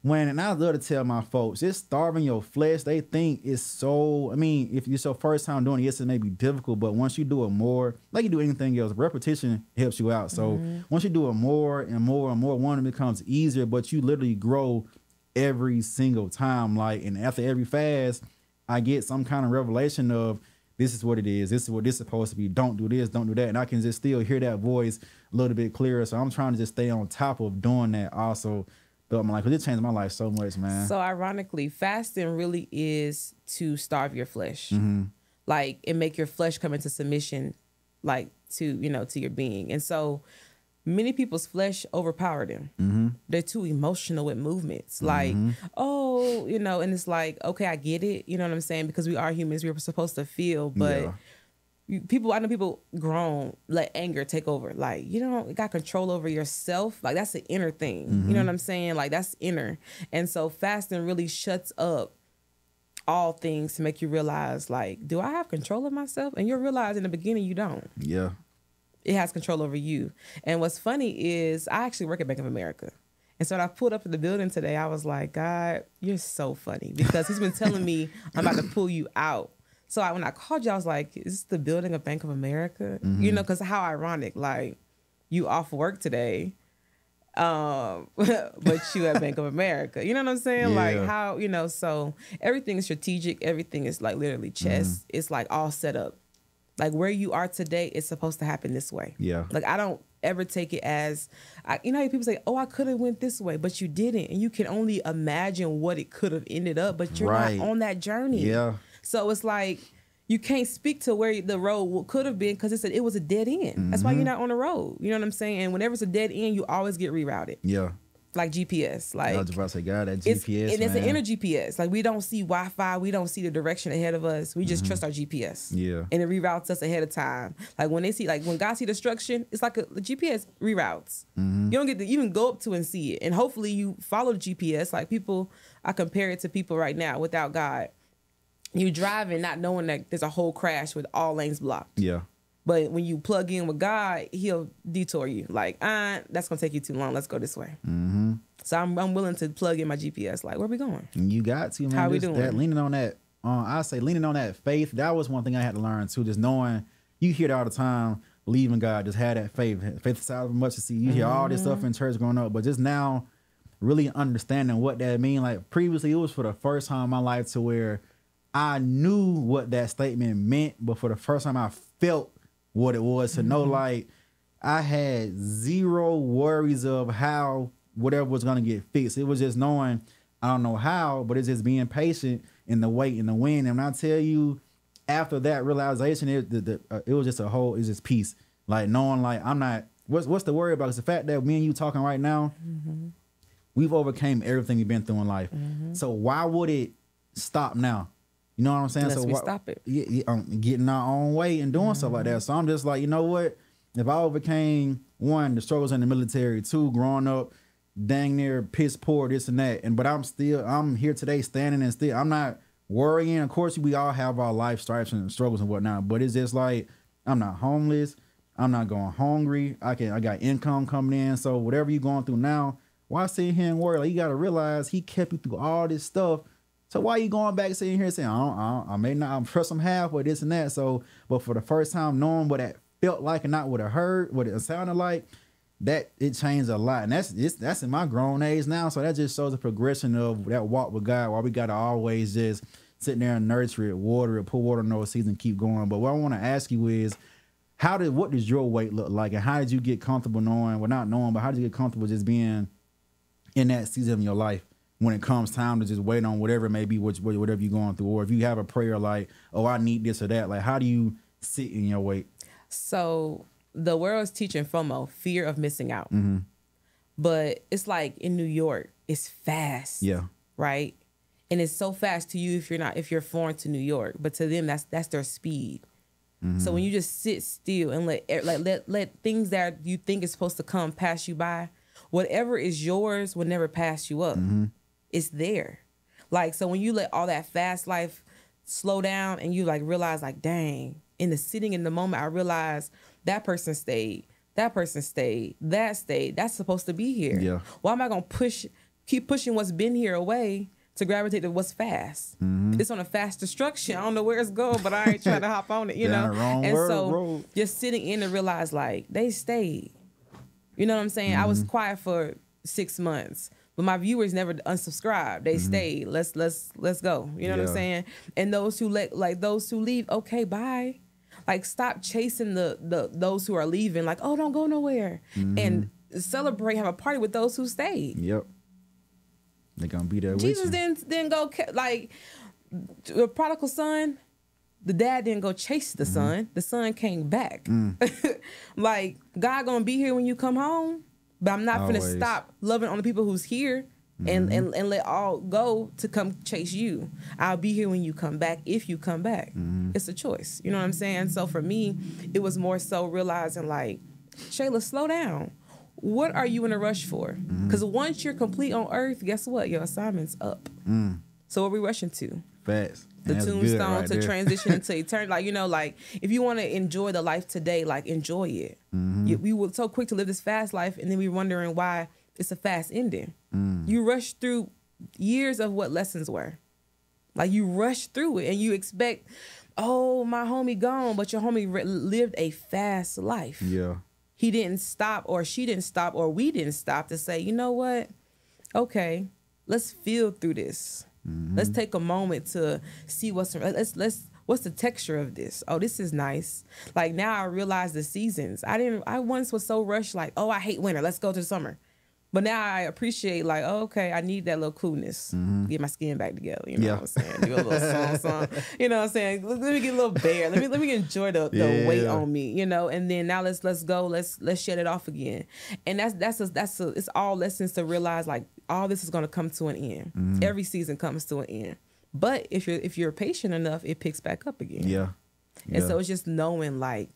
and I love to tell my folks, it's starving your flesh. They think it's so, I mean, if it's your first time doing it, yes, it may be difficult, but once you do it more, like you do anything else, repetition helps you out. So once you do it more and more and more, one, it becomes easier, but you literally grow every single time. Like, and after every fast, I get some kind of revelation of, this is what it is. This is what this is supposed to be. Don't do this, don't do that. And I can just still hear that voice a little bit clearer. So I'm trying to just stay on top of doing that also. But I'm like, it changed my life so much, man. So ironically, fasting really is to starve your flesh, like, and make your flesh come into submission, like, to your being. And so many people's flesh overpower them. They're too emotional with movements, like, oh, and it's like, okay, I get it. You know what I'm saying? Because we are humans, we're supposed to feel, but I know people grown, let anger take over. Like, you got control over yourself. Like, that's an inner thing. You know what I'm saying? Like, that's inner. And so fasting really shuts up all things to make you realize, like, do I have control of myself? And you'll realize in the beginning you don't. Yeah. It has control over you. And what's funny is I actually work at Bank of America. And so when I pulled up in the building today, I was like, God, you're so funny, because he's been telling me I'm about to pull you out. So when I called you, I was like, is this the building of Bank of America? Because how ironic, like, you off work today, but you at Bank of America. You know what I'm saying? Yeah. Like, how, so everything is strategic. Everything is like literally chess. It's like all set up. Like, where you are today, it's supposed to happen this way. Yeah. Like, I don't ever take it as, how people say, oh, I could have went this way, but you didn't. And you can only imagine what it could have ended up, but you're not on that journey. Yeah. So it's like, you can't speak to where the road could have been, because it was a dead end. That's why you're not on the road. You know what I'm saying? And whenever it's a dead end, you always get rerouted. Yeah. Like GPS. Like, I was about to say, God, that GPS, and it's an inner GPS. Like, we don't see Wi-Fi. We don't see the direction ahead of us. We just trust our GPS. Yeah. And it reroutes us ahead of time. Like, when when God see destruction, it's like the GPS reroutes. You don't get to even go up to and see it. And hopefully you follow the GPS. Like, people, I compare it to people right now without God. You driving not knowing that there's a whole crash with all lanes blocked. Yeah. But when you plug in with God, he'll detour you. Like, that's going to take you too long. Let's go this way. So I'm willing to plug in my GPS. Like, where we going? You got to, man. How we doing? Leaning on that, I say leaning on that faith. That was one thing I had to learn too. Just knowing, you hear it all the time, believe in God, just had that faith. Faith aside from much to see. You hear all this stuff in church growing up, but just now really understanding what that mean. Like previously, it was for the first time in my life to where I knew what that statement meant, but for the first time I felt what it was to know, like I had zero worries of how whatever was going to get fixed. It was just knowing, I don't know how, but it's just being patient in the wait and the win. And when I tell you, after that realization, it was just it's just peace. Like knowing like I'm not, what's the worry about? It's the fact that me and you talking right now, we've overcame everything we've been through in life. So why would it stop now? You know what I'm saying? Unless so we stop it. Getting our own way and doing stuff like that. So I'm just like, you know what? If I overcame one, the struggles in the military, two, growing up, dang near piss poor, this and that, but I'm here today standing and still, I'm not worrying. Of course, we all have our life stripes and struggles and whatnot, but it's just like, I'm not homeless. I'm not going hungry. I got income coming in. So whatever you're going through now, why sit here and worry? Like, you got to realize he kept you through all this stuff. So why you going back sitting here saying, I may not, I'm trust him half or this and that. So, but for the first time knowing what that felt like and not what it heard, what it sounded like, that it changed a lot. And that's in my grown age now. So that just shows the progression of that walk with God, why we got to always just sit there and nurture it, water it, put water in those seeds and keep going. But what I want to ask you is, what does your weight look like? And how did you get comfortable knowing, well, not knowing, but how did you get comfortable just being in that season of your life when it comes time to just wait on whatever it may be, whatever you're going through? Or if you have a prayer like, oh, I need this or that, like how do you sit in your weight? So the world is teaching FOMO, fear of missing out. But it's like in New York, it's fast. Yeah. Right? And it's so fast to you if you're foreign to New York. But to them, that's their speed. So when you just sit still and let things that you think is supposed to come pass you by, whatever is yours will never pass you up. It's there. Like, so when you let all that fast life slow down and you like realize like, dang, in the sitting in the moment, I realized that person stayed, that person stayed, that stayed. That's supposed to be here. Yeah. Why am I going to keep pushing what's been here away to gravitate to what's fast? It's on a fast destruction. I don't know where it's going, but I ain't trying to hop on it, you know? So just sitting in and realize like they stayed. You know what I'm saying? I was quiet for 6 months, but my viewers never unsubscribed. They stayed. Let's go. You know what I'm saying? And those who those who leave, okay, bye. Like stop chasing those who are leaving. Like, oh, don't go nowhere. And celebrate, have a party with those who stayed. Yep. They're gonna be there. Jesus with you. didn't go like the prodigal son. The dad didn't go chase the son. The son came back. Like, God gonna be here when you come home, but I'm not gonna stop loving on the people who's here and let all go to come chase you. I'll be here when you come back, if you come back. It's a choice. You know what I'm saying? So for me, it was more so realizing like, Shayla, slow down. What are you in a rush for? Because once you're complete on earth, guess what? Your assignment's up. So what are we rushing to? Fast. The tombstone to transition into eternity. Like, you know, like if you want to enjoy the life today, like enjoy it. We were so quick to live this fast life and then we're wondering why it's a fast ending. You rush through years of what lessons were. Like you rush through it and you expect, oh, my homie gone, but your homie lived a fast life. Yeah. He didn't stop or she didn't stop or we didn't stop to say, you know what? Okay, let's feel through this. Let's take a moment to see what's the texture of this? Oh, this is nice. Like now I realize the seasons. I once was so rushed like, oh, I hate winter. Let's go to summer. But now I appreciate like, oh, okay, I need that little coolness. Get my skin back together. You know what I'm saying? Do a little song. You know what I'm saying? Let me get a little bare. Let me enjoy the weight on me. You know. And then now let's go. Let's shed it off again. And it's all lessons to realize like all this is going to come to an end. Every season comes to an end. But if you're patient enough, it picks back up again. Yeah. And so it's just knowing like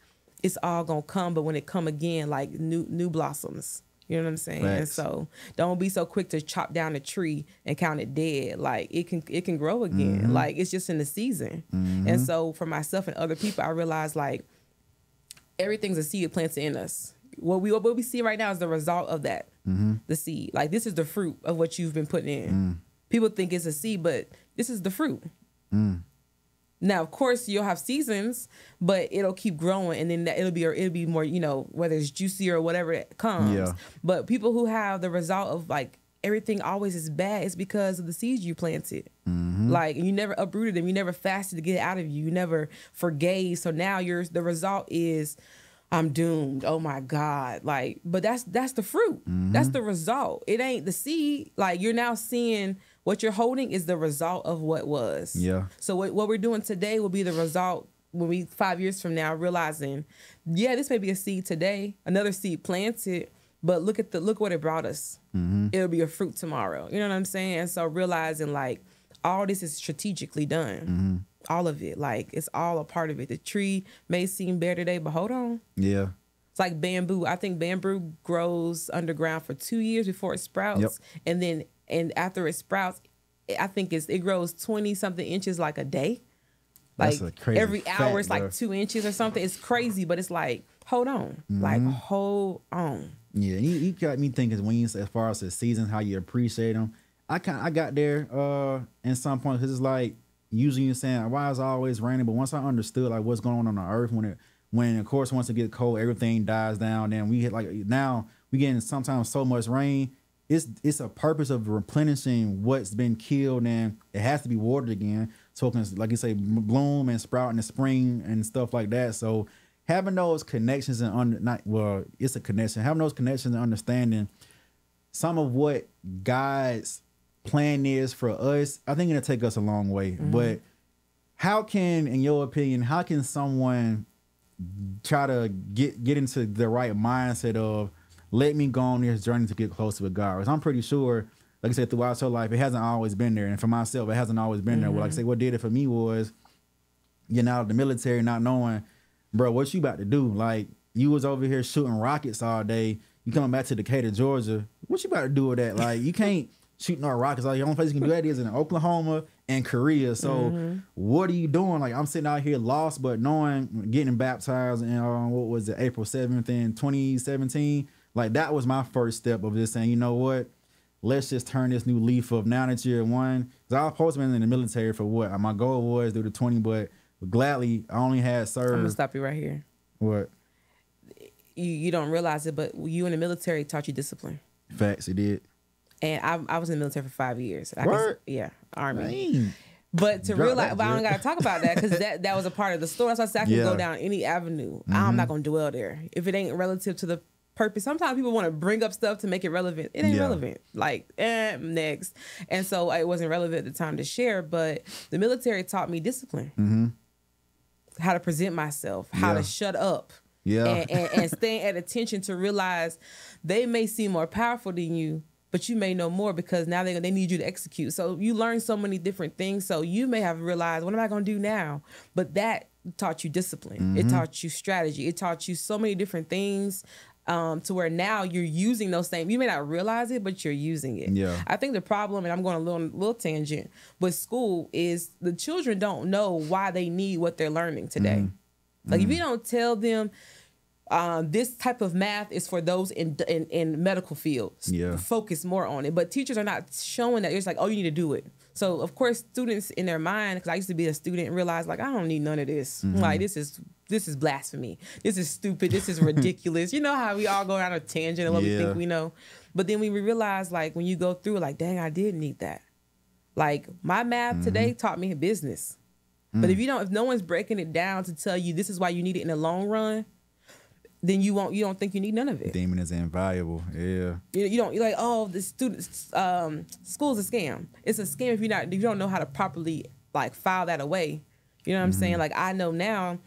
it's all gonna come, but when it come again, like new blossoms. You know what I'm saying? Facts. And so don't be so quick to chop down a tree and count it dead. Like it can grow again. Like it's just in the season. And so for myself and other people, I realized like everything's a seed planted in us. What we see right now is the result of that. The seed. Like this is the fruit of what you've been putting in. People think it's a seed, but this is the fruit. Now, of course, you'll have seasons, but it'll keep growing, and then it'll be more, whether it's juicy or whatever it comes. Yeah. But people who have the result of like everything always is bad, it's because of the seeds you planted. Like, you never uprooted them, you never fasted to get it out of you, you never forgave. So now the result is, I'm doomed. Oh my God! Like, but that's the fruit. That's the result. It ain't the seed. Like, you're now seeing. What you're holding is the result of what was. Yeah. So what we're doing today will be the result when we 5 years from now realizing, yeah, this may be a seed today, another seed planted, but look what it brought us. It'll be a fruit tomorrow. You know what I'm saying? And so realizing like all this is strategically done. All of it. Like, it's all a part of it. The tree may seem bare today, but hold on. Yeah. It's like bamboo. I think bamboo grows underground for 2 years before it sprouts. Yep. And after it sprouts, I think it grows 20-something inches like a day. Like, every hour it's like 2 inches or something. It's crazy, but it's like, hold on. Like, hold on. Yeah, you got me thinking when you say as far as the seasons, how you appreciate them. I got there in some point because it's like, usually you're saying, why is it always raining? But once I understood like what's going on the earth, when of course once it gets cold, everything dies down. Then we hit like, now we getting sometimes so much rain. It's a purpose of replenishing what's been killed, and it has to be watered again, so it can, like you say, bloom and sprout in the spring and stuff like that. So having those connections it's a connection. Having those connections and understanding some of what God's plan is for us, I think it'll take us a long way. But how can, in your opinion, how can someone try to get into the right mindset of, let me go on this journey to get closer with God? Because I'm pretty sure, like I said, throughout your life, it hasn't always been there. And for myself, it hasn't always been there. Well, like I say, what did it for me was getting out of the military, not knowing, bro, what you about to do? Like, you was over here shooting rockets all day. You coming back to Decatur, Georgia. What you about to do with that? Like, you can't shoot no rockets. Like, the only place you can do that is in Oklahoma and Korea. So what are you doing? Like, I'm sitting out here lost, but knowing, getting baptized in, what was it, April 7th in 2017. Like, that was my first step of just saying, you know what? Let's just turn this new leaf of now that you're one. Because I was supposed to be in the military for what? My goal was do the 20, but gladly, I only had served. I'm going to stop you right here. What? You don't realize it, but you in the military taught you discipline. Facts, it did. And I was in the military for 5 years. Yeah, Army. Dang. But to realize, but I don't got to talk about that because that was a part of the story. That's why I said I can go down any avenue. I'm not going to dwell there. If it ain't relative to the purpose. Sometimes people want to bring up stuff to make it relevant. It ain't relevant. Like, next. And so it wasn't relevant at the time to share, but the military taught me discipline. How to present myself, how to shut up. And staying at attention to realize they may seem more powerful than you, but you may know more because now they need you to execute. So you learn so many different things. So you may have realized, what am I going to do now? But that taught you discipline. It taught you strategy. It taught you so many different things. To where now you're using those same, you may not realize it, but you're using it. Yeah. I think the problem, and I'm going a little tangent, with school is the children don't know why they need what they're learning today. Like, if you don't tell them this type of math is for those in medical fields, focus more on it. But teachers are not showing that. It's like, oh, you need to do it. So, of course, students in their mind, because I used to be a student, realize, like, I don't need none of this. Like, this is blasphemy. This is stupid. This is ridiculous. You know how we all go on a tangent of what we think we know. But then we realize, like, when you go through, like, dang, I did need that. Like, my math today taught me business. But if no one's breaking it down to tell you this is why you need it in the long run, then you don't think you need none of it. Demon is invaluable. Yeah. You're like, oh, the students, school's a scam. It's a scam if you don't know how to properly, like, file that away. You know what I'm saying? Like, I know now,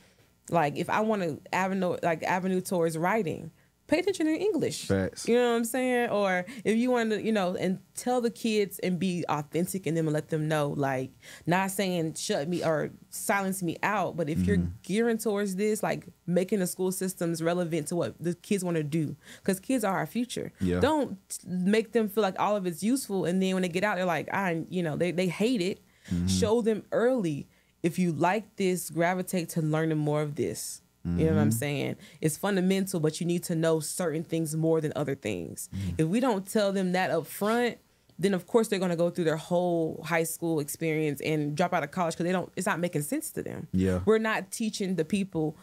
like, if I want to avenue towards writing, pay attention to English. Facts. You know what I'm saying? Or if you want to, and tell the kids and be authentic in them and let them know, like, not saying shut me or silence me out, but if you're gearing towards this, like, making the school systems relevant to what the kids want to do, because kids are our future. Yeah. Don't make them feel like all of it's useful, and then when they get out, they're like, they hate it. Show them early, if you like this, gravitate to learning more of this. You know what I'm saying? It's fundamental, but you need to know certain things more than other things. If we don't tell them that up front, then of course they're going to go through their whole high school experience and drop out of college because it's not making sense to them. Yeah. We're not teaching the people,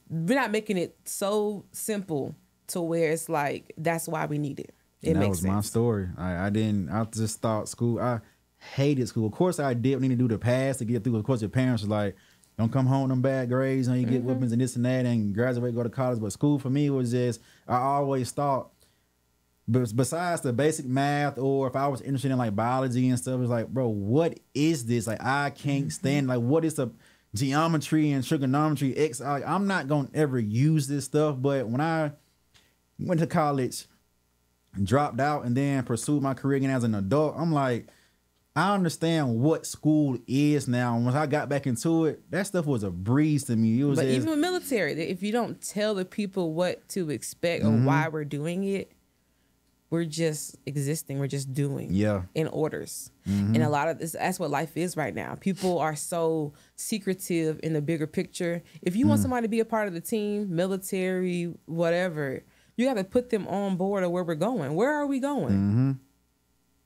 we're not making it so simple to where it's like, that's why we need it. That was my story. I just thought school, I hated school. Of course I did need to do the pass to get through. Of course your parents were like, don't come home with them bad grades and you get whippings and this and that and graduate, go to college. But school for me was just, I always thought, besides the basic math, or if I was interested in like biology and stuff, it was like, bro, what is this? Like, I can't stand, like, what is the geometry and trigonometry? I'm not going to ever use this stuff. But when I went to college, dropped out, and then pursued my career again as an adult, I'm like, I understand what school is now. And once I got back into it, that stuff was a breeze to me. But even the military, if you don't tell the people what to expect or why we're doing it, we're just existing. We're just doing in orders. And a lot of this, that's what life is right now. People are so secretive in the bigger picture. If you want somebody to be a part of the team, military, whatever, you have to put them on board of where we're going. Where are we going?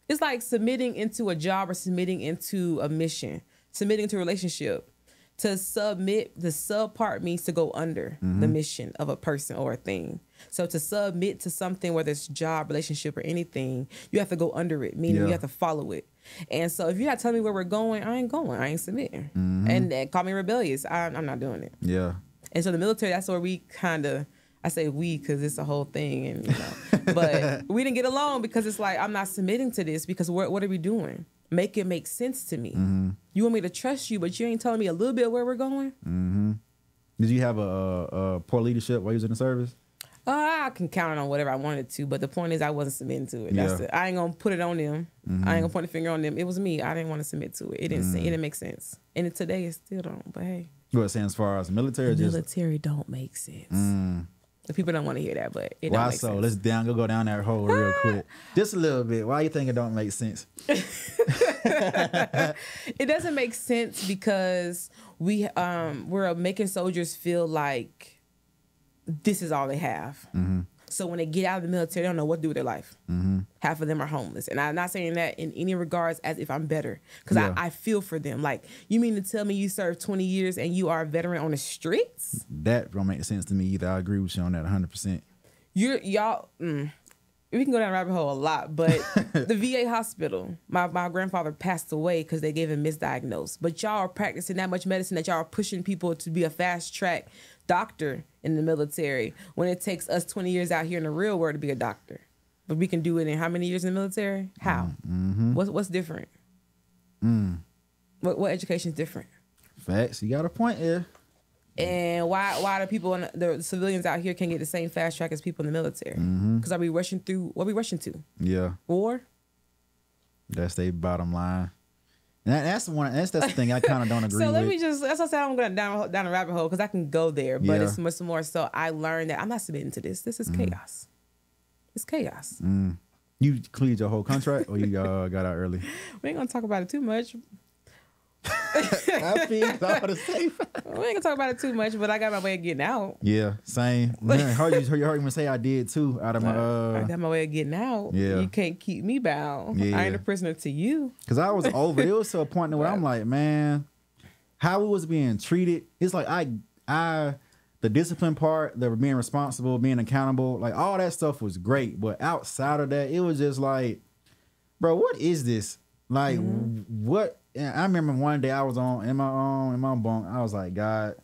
It's like submitting into a job or submitting into a mission, submitting to a relationship. To submit, the sub part means to go under the mission of a person or a thing. So to submit to something, whether it's job, relationship, or anything, you have to go under it, meaning you have to follow it. And so if you're not telling me where we're going, I ain't going. I ain't submitting. And call me rebellious. I'm not doing it. Yeah. And so the military, that's where we kind of, I say we because it's a whole thing, and you know, but we didn't get along because it's like, I'm not submitting to this because what are we doing? Make it make sense to me. You want me to trust you, but you ain't telling me a little bit where we're going. Did you have a poor leadership while you was in the service? I can count on whatever I wanted to, but the point is I wasn't submitting to it. That's it. I ain't gonna put it on them. I ain't gonna point a finger on them. It was me. I didn't want to submit to it. It didn't make sense, and today it still don't. But hey, you were saying as far as military, military don't make sense. The people don't want to hear that, but it don't make sense. Let's go down that hole real quick. Just a little bit. Why you think it don't make sense? It doesn't make sense because we're making soldiers feel like this is all they have. So when they get out of the military, they don't know what to do with their life. Half of them are homeless. And I'm not saying that in any regards as if I'm better. Because I feel for them. Like, you mean to tell me you served 20 years and you are a veteran on the streets? That don't make sense to me either. I agree with you on that 100%. Y'all, we can go down a rabbit hole a lot, but the VA hospital, my grandfather passed away because they gave him misdiagnosed. But y'all are practicing that much medicine that y'all are pushing people to be a fast track doctor in the military when it takes us 20 years out here in the real world to be a doctor. But we can do it in how many years in the military? How? What's different? What education is different? Facts. You got a point here. And why the people, the civilians out here can't get the same fast track as people in the military? Because are we rushing through, what are we rushing to? Yeah. War? That's their bottom line. And that's the thing I kind of don't agree with. So let me just, that's what I said, I'm going down a rabbit hole because I can go there, but it's much more so I learned that I'm not submitting to this. This is chaos. It's chaos. You completed your whole contract or you got out early? We ain't going to talk about it too much. I feel all the same. We ain't gonna talk about it too much, but I got my way of getting out. Yeah, same. Man, you heard me say I did too. Out of my I got my way of getting out. Yeah, you can't keep me bound. I ain't a prisoner to you. Because I was over. It was to a point where I'm like, man, how we was being treated. It's like the discipline part, the being responsible, being accountable, like all that stuff was great. But outside of that, it was just like, bro, what is this? Like what? And I remember one day I was in my bunk. I was like, God,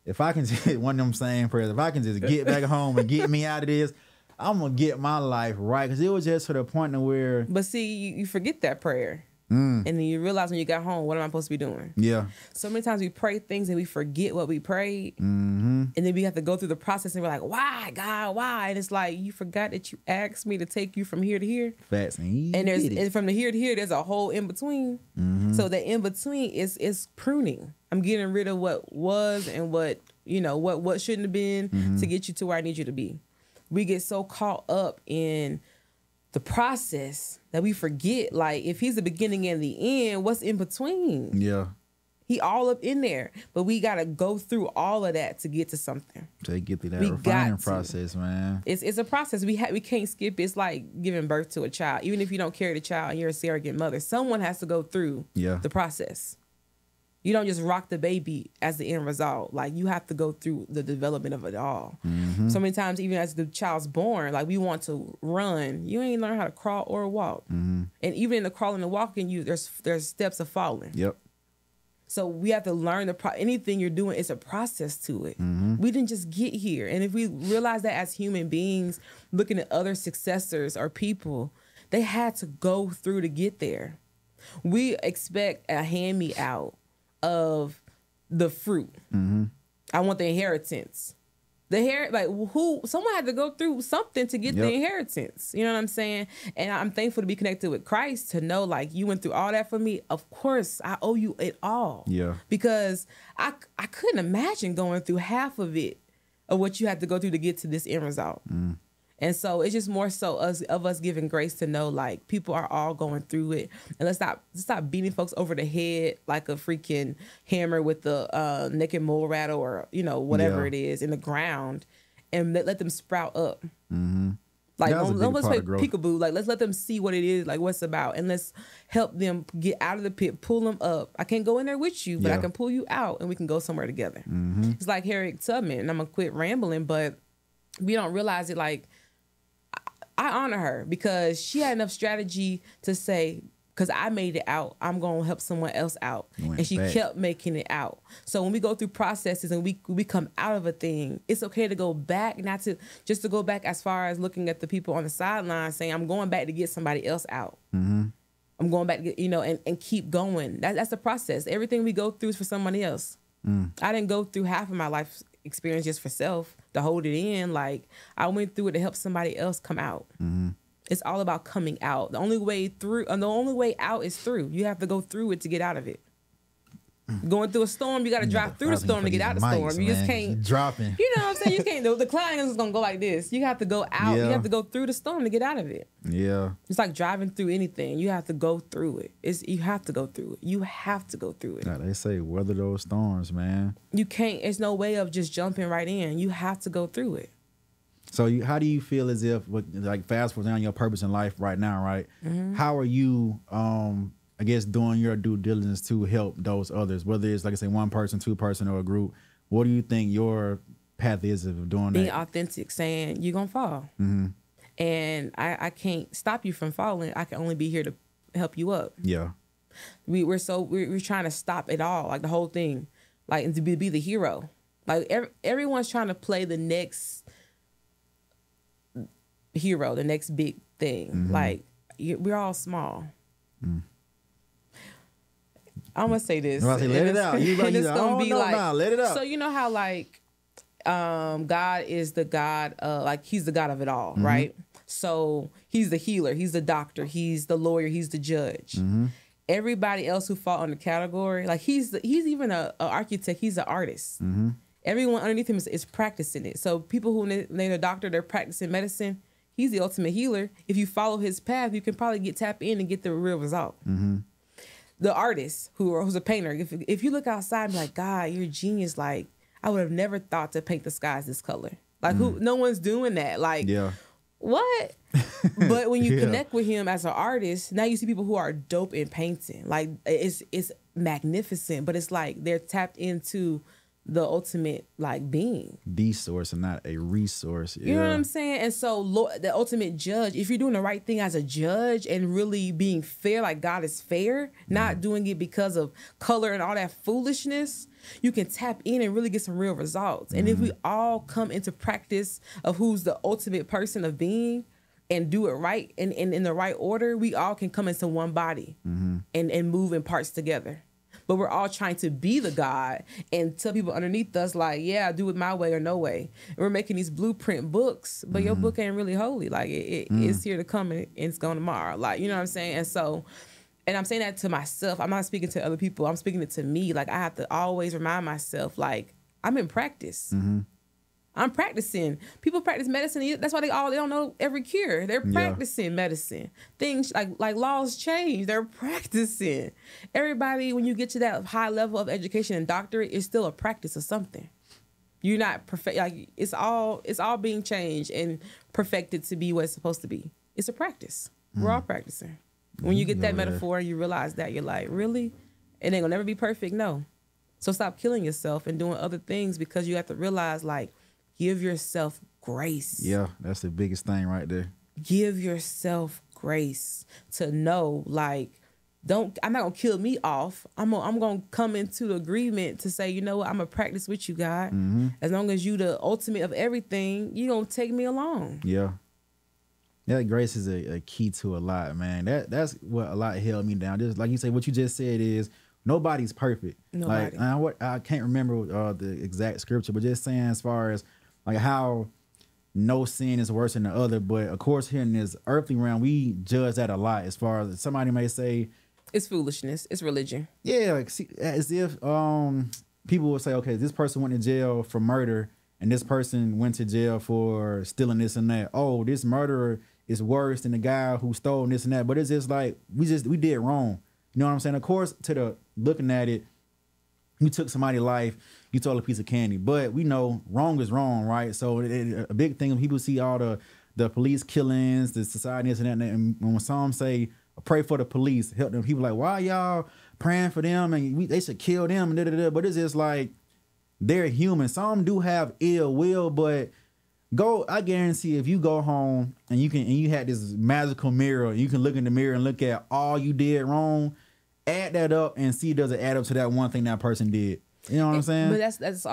if I can just one of them saying prayers, if I can just get back home and get me out of this, I'm gonna get my life right. Because it was just to the point of where. But see, you forget that prayer. And then you realize when you got home, what am I supposed to be doing? Yeah. So many times we pray things and we forget what we prayed. And then we have to go through the process and we're like, why, God, why? And it's like, you forgot that you asked me to take you from here to here. Facts. And from the here to here, there's a whole in between. So the in between is pruning. I'm getting rid of what was and what shouldn't have been to get you to where I need you to be. We get so caught up in the process that we forget, like, if he's the beginning and the end, what's in between? Yeah. He all up in there. But we got to go through all of that to get to something. To get through that We refining got to. process, man. It's a process. We can't skip it. It's like giving birth to a child. Even if you don't carry the child and you're a surrogate mother, someone has to go through the process. You don't just rock the baby as the end result. Like, you have to go through the development of it all. So many times, even as the child's born, like, we want to run. You ain't learn how to crawl or walk. And even in the crawling and walking, there's steps of falling. Yep. So we have to learn anything you're doing, it's a process to it. We didn't just get here. And if we realize that as human beings, looking at other successors or people, they had to go through to get there. We expect a hand-me-out of the fruit. I want the inheritance. Someone had to go through something to get the inheritance. You know what I'm saying? And I'm thankful to be connected with Christ, to know, like, you went through all that for me. Of course, I owe you it all. Yeah. Because I couldn't imagine going through half of it, of what you had to go through to get to this end result. And so it's just more so us giving grace to know, like, people are all going through it. And let's stop beating folks over the head like a freaking hammer with the naked mole rattle, or, you know, whatever it is in the ground, and let them sprout up. Like, don't let's play peekaboo. Like, let's let them see what it is, like, what's about. And let's help them get out of the pit, pull them up. I can't go in there with you, but I can pull you out and we can go somewhere together. It's like Harriet Tubman, and I'm going to quit rambling, but we don't realize it. Like, I honor her because she had enough strategy to say, because I made it out, I'm going to help someone else out. And she kept making it out. So when we go through processes and we come out of a thing, it's okay to go back, not to just to go back as far as looking at the people on the sideline saying, I'm going back to get somebody else out. I'm going back to get, you know, and keep going. That's the process. Everything we go through is for somebody else. I didn't go through half of my life experience just for self, to hold it in. Like, I went through it to help somebody else come out. It's all about coming out. The only way through, and the only way out is through. You have to go through it to get out of it. Going through a storm, you got to drive through the storm to get out of the storm. You just can't dropping. You know what I'm saying? You can't. The climb is gonna go like this. You have to go out. You have to go through the storm to get out of it. Yeah. It's like driving through anything. You have to go through it. You have to go through it. You have to go through it. Now, they say weather those storms, man. You can't. There's no way of just jumping right in. You have to go through it. So how do you feel as if, like, fast forward down your purpose in life right now, right? How are you, I guess, doing your due diligence to help those others, whether it's, like I say, one person, two person, or a group? What do you think your path is of doing Being that? Being authentic, saying you're going to fall. And I can't stop you from falling. I can only be here to help you up. Yeah. We're trying to stop it all, like the whole thing, like, and to be the hero. Like, everyone's trying to play the next hero, the next big thing. Like, we're all small. I'm gonna say this. Let it out. It's gonna be like, let it out. So you know how, like, God is the God, like, he's the God of it all, right? So he's the healer, he's the doctor, he's the lawyer, he's the judge. Everybody else who fall on the category, like, he's even a architect, he's an artist. Everyone underneath him is practicing it. So people who they're a doctor, they're practicing medicine. He's the ultimate healer. If you follow his path, you can probably tap in and get the real result. The artist who's a painter, if you look outside and be like, God, you're a genius. Like, I would have never thought to paint the skies this color. Like, no one's doing that. Like, what? But when you connect with him as an artist, now you see people who are dope in painting. Like, it's magnificent, but it's like they're tapped into the ultimate, like, being. The source and not a resource. You know what I'm saying? And so the ultimate judge, if you're doing the right thing as a judge and really being fair, like God is fair, not doing it because of color and all that foolishness, you can tap in and really get some real results. And if we all come into practice of who's the ultimate person of being and do it right and in the right order, we all can come into one body and move in parts together. But we're all trying to be the God and tell people underneath us, like, yeah, do it my way or no way. And we're making these blueprint books, but your book ain't really holy. Like, it's here to come and it's gone tomorrow. Like, you know what I'm saying? And so, and I'm saying that to myself. I'm not speaking to other people. I'm speaking it to me. Like, I have to always remind myself, like, I'm in practice. I'm practicing. People practice medicine. That's why they don't know every cure. They're practicing medicine. Things like laws change. They're practicing. Everybody, when you get to that high level of education and doctorate, it's still a practice of something. You're not perfect. Like it's all being changed and perfected to be what it's supposed to be. It's a practice. We're all practicing. When you get that metaphor and you realize that, you're like, really? It ain't gonna never be perfect? No. So stop killing yourself and doing other things, because you have to realize, like, give yourself grace. Yeah, that's the biggest thing right there. Give yourself grace to know, like, I'm not gonna kill me off. I'm gonna come into agreement to say, you know what, I'm gonna practice with you, God. As long as you the ultimate of everything, you gonna take me along. Yeah. That grace is a key to a lot, man. That's what a lot held me down. Just like you say, what you just said is nobody's perfect. Nobody. Like I can't remember the exact scripture, but just saying as far as like how no sin is worse than the other. But of course, here in this earthly realm, we judge that a lot. As far as somebody may say, it's foolishness. It's religion. Yeah, like, see, as if people would say, okay, this person went to jail for murder, and this person went to jail for stealing this and that. Oh, this murderer is worse than the guy who stole this and that. But it's just like we did wrong. You know what I'm saying? Of course, looking at it, you took somebody's life, you stole a piece of candy. But we know wrong is wrong, right? So a big thing when people see all the police killings, the society, this and that, and when some say, pray for the police, help them, people like, why y'all praying for them? And they should kill them, and da-da-da. But it's just like, they're human. Some do have ill will, but I guarantee if you go home and you had this magical mirror, you can look in the mirror and look at all you did wrong, add that up and see, does it add up to that one thing that person did? You know what I'm saying? But that's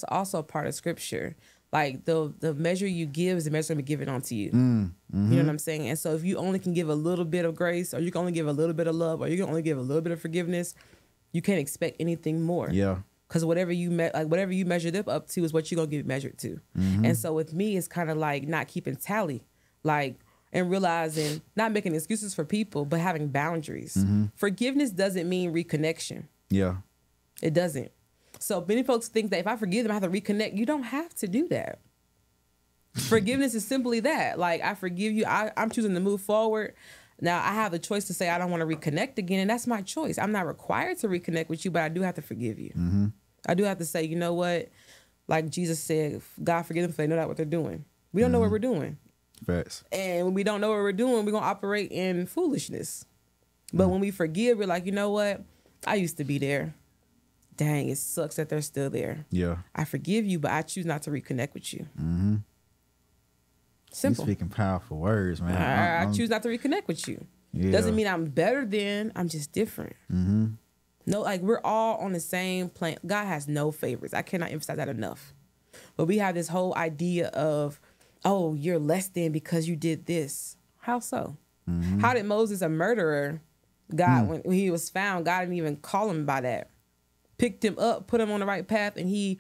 also part of scripture. Like the measure you give is the measure to be given onto you. You know what I'm saying? And so if you only can give a little bit of grace, or you can only give a little bit of love, or you can only give a little bit of forgiveness, you can't expect anything more. Yeah. Because whatever you measured up to is what you're gonna get measured to. And so with me, it's kind of like not keeping tally, like, and realizing, not making excuses for people, but having boundaries. Forgiveness doesn't mean reconnection. Yeah. It doesn't. So many folks think that if I forgive them, I have to reconnect. You don't have to do that. Forgiveness is simply that. Like, I forgive you. I'm choosing to move forward. Now, I have the choice to say I don't want to reconnect again, and that's my choice. I'm not required to reconnect with you, but I do have to forgive you. I do have to say, you know what? Like Jesus said, God forgive them if they know not what they're doing. We don't know what we're doing. Facts. And when we don't know what we're doing, we're going to operate in foolishness. But when we forgive, we're like, you know what? I used to be there. Dang, it sucks that they're still there. Yeah. I forgive you, but I choose not to reconnect with you. Simple. You're speaking powerful words, man. I choose not to reconnect with you. Yeah. Doesn't mean I'm better than, I'm just different. No, like, we're all on the same plane. God has no favorites. I cannot emphasize that enough. But we have this whole idea of, oh, you're less than because you did this. How so? How did Moses, a murderer, God, when he was found, God didn't even call him by that. Picked him up, put him on the right path, and he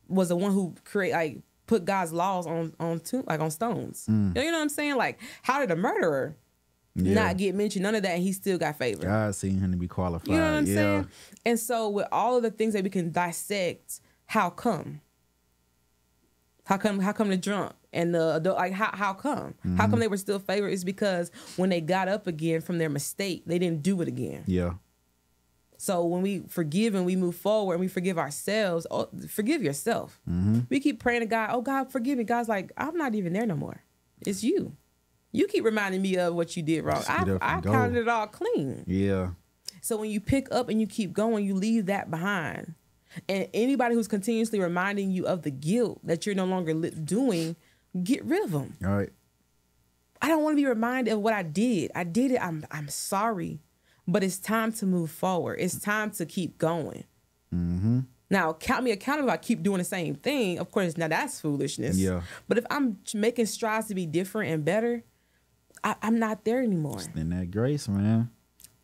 was the one who put God's laws on stones. You know what I'm saying? Like, how did a murderer not get mentioned? None of that, and he still got favor. God seen him to be qualified. You know what I'm saying? And so with all of the things that we can dissect, how come? How come the drunk and the adult, like, how come? How come they were still favored? It's because when they got up again from their mistake, they didn't do it again. Yeah. So when we forgive and we move forward and we forgive ourselves, forgive yourself. We keep praying to God, oh, God, forgive me. God's like, I'm not even there no more. It's you. You keep reminding me of what you did wrong. I counted it all clean. Yeah. So when you pick up and you keep going, you leave that behind. And anybody who's continuously reminding you of the guilt that you're no longer doing, get rid of them. All right. I don't want to be reminded of what I did. I did it. I'm sorry. But it's time to move forward. It's time to keep going. Now, count me accountable if I keep doing the same thing. Of course, now that's foolishness. Yeah. But if I'm making strides to be different and better, I'm not there anymore. Just in that grace, man.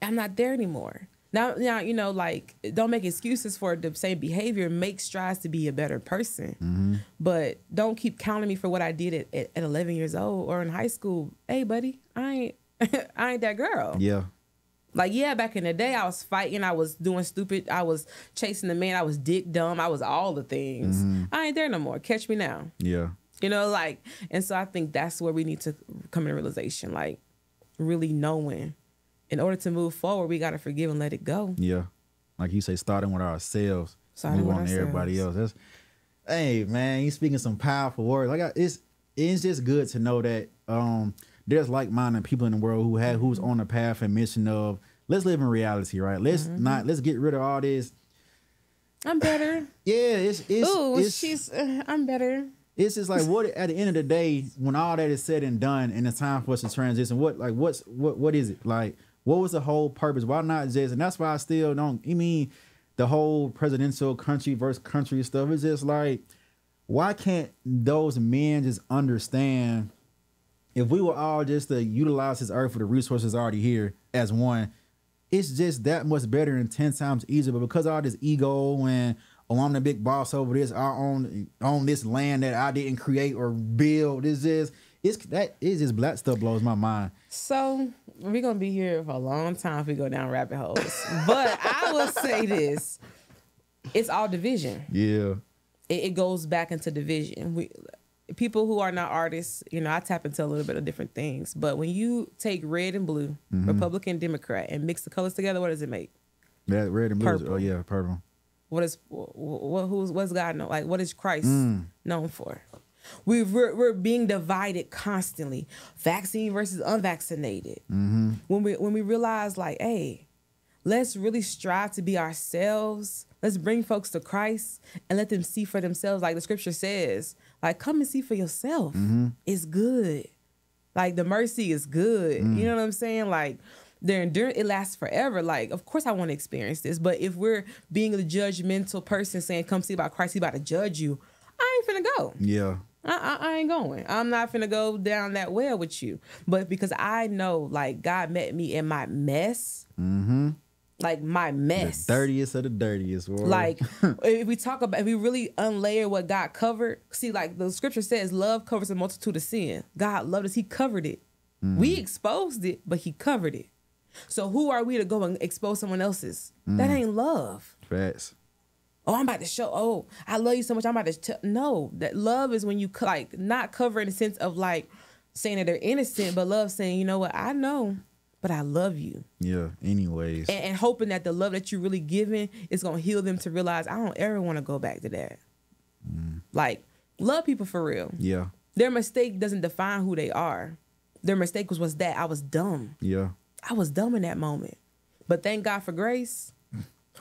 I'm not there anymore. Now, you know, like, don't make excuses for the same behavior. Make strides to be a better person. But don't keep counting me for what I did at 11 years old or in high school. Hey, buddy, I ain't that girl. Yeah. Like, yeah, back in the day, I was fighting, I was doing stupid, I was chasing the man, I was dick dumb, I was all the things. I ain't there no more. Catch me now. Yeah. You know, like, and so I think that's where we need to come to realization, like, really knowing. In order to move forward, we got to forgive and let it go. Yeah. Like you say, starting with ourselves. Move on to everybody else. That's, hey, man, you speaking some powerful words. Like, it's just good to know that there's like-minded people in the world who's on the path and mission of let's live in reality, right? Let's get rid of all this. I'm better. Yeah, I'm better. It's just like, what at the end of the day, when all that is said and done, and it's time for us to transition, what is it? Like, what was the whole purpose? Why not just? And that's why I still don't. I mean, the whole presidential country versus country stuff is just like, why can't those men just understand? If we were all just to utilize this earth for the resources already here as one, it's just that much better and 10 times easier. But because of all this ego and, oh, I'm the big boss over this, I own this land that I didn't create or build, it's just black stuff blows my mind. So we're going to be here for a long time if we go down rabbit holes. But I will say this, it's all division. Yeah. It goes back into division. People who are not artists, you know, I tap into a little bit of different things. But when you take red and blue, Republican, Democrat, and mix the colors together, what does it make? That red and blue. Purple. Oh yeah, purple. What's God know? Like, what is Christ known for? We're being divided constantly. Vaccine versus unvaccinated. When we realize, like, hey, let's really strive to be ourselves. Let's bring folks to Christ and let them see for themselves. Like the scripture says, like, come and see for yourself. It's good. Like, the mercy is good. You know what I'm saying? Like, the endurance, it lasts forever. Like, of course I want to experience this. But if we're being the judgmental person saying, come see about Christ, he about to judge you, I ain't finna go. Yeah. I ain't going. I'm not finna go down that well with you. But because I know, like, God met me in my mess. Like, my mess. The dirtiest of the dirtiest. Boy. Like, if we really unlayer what God covered, see, like the scripture says, love covers a multitude of sin. God loved us. He covered it. We exposed it, but he covered it. So who are we to go and expose someone else's? That ain't love. Facts. Oh, I'm about to show, oh, I love you so much. I'm about to no, that love is when you, like, not cover in the sense of, like, saying that they're innocent, but love saying, you know what, I know, but I love you. Yeah, anyways. And hoping that the love that you're really giving is going to heal them to realize, I don't ever want to go back to that. Like, love people for real. Yeah. Their mistake doesn't define who they are. Their mistake was that I was dumb. Yeah. I was dumb in that moment. But thank God for grace.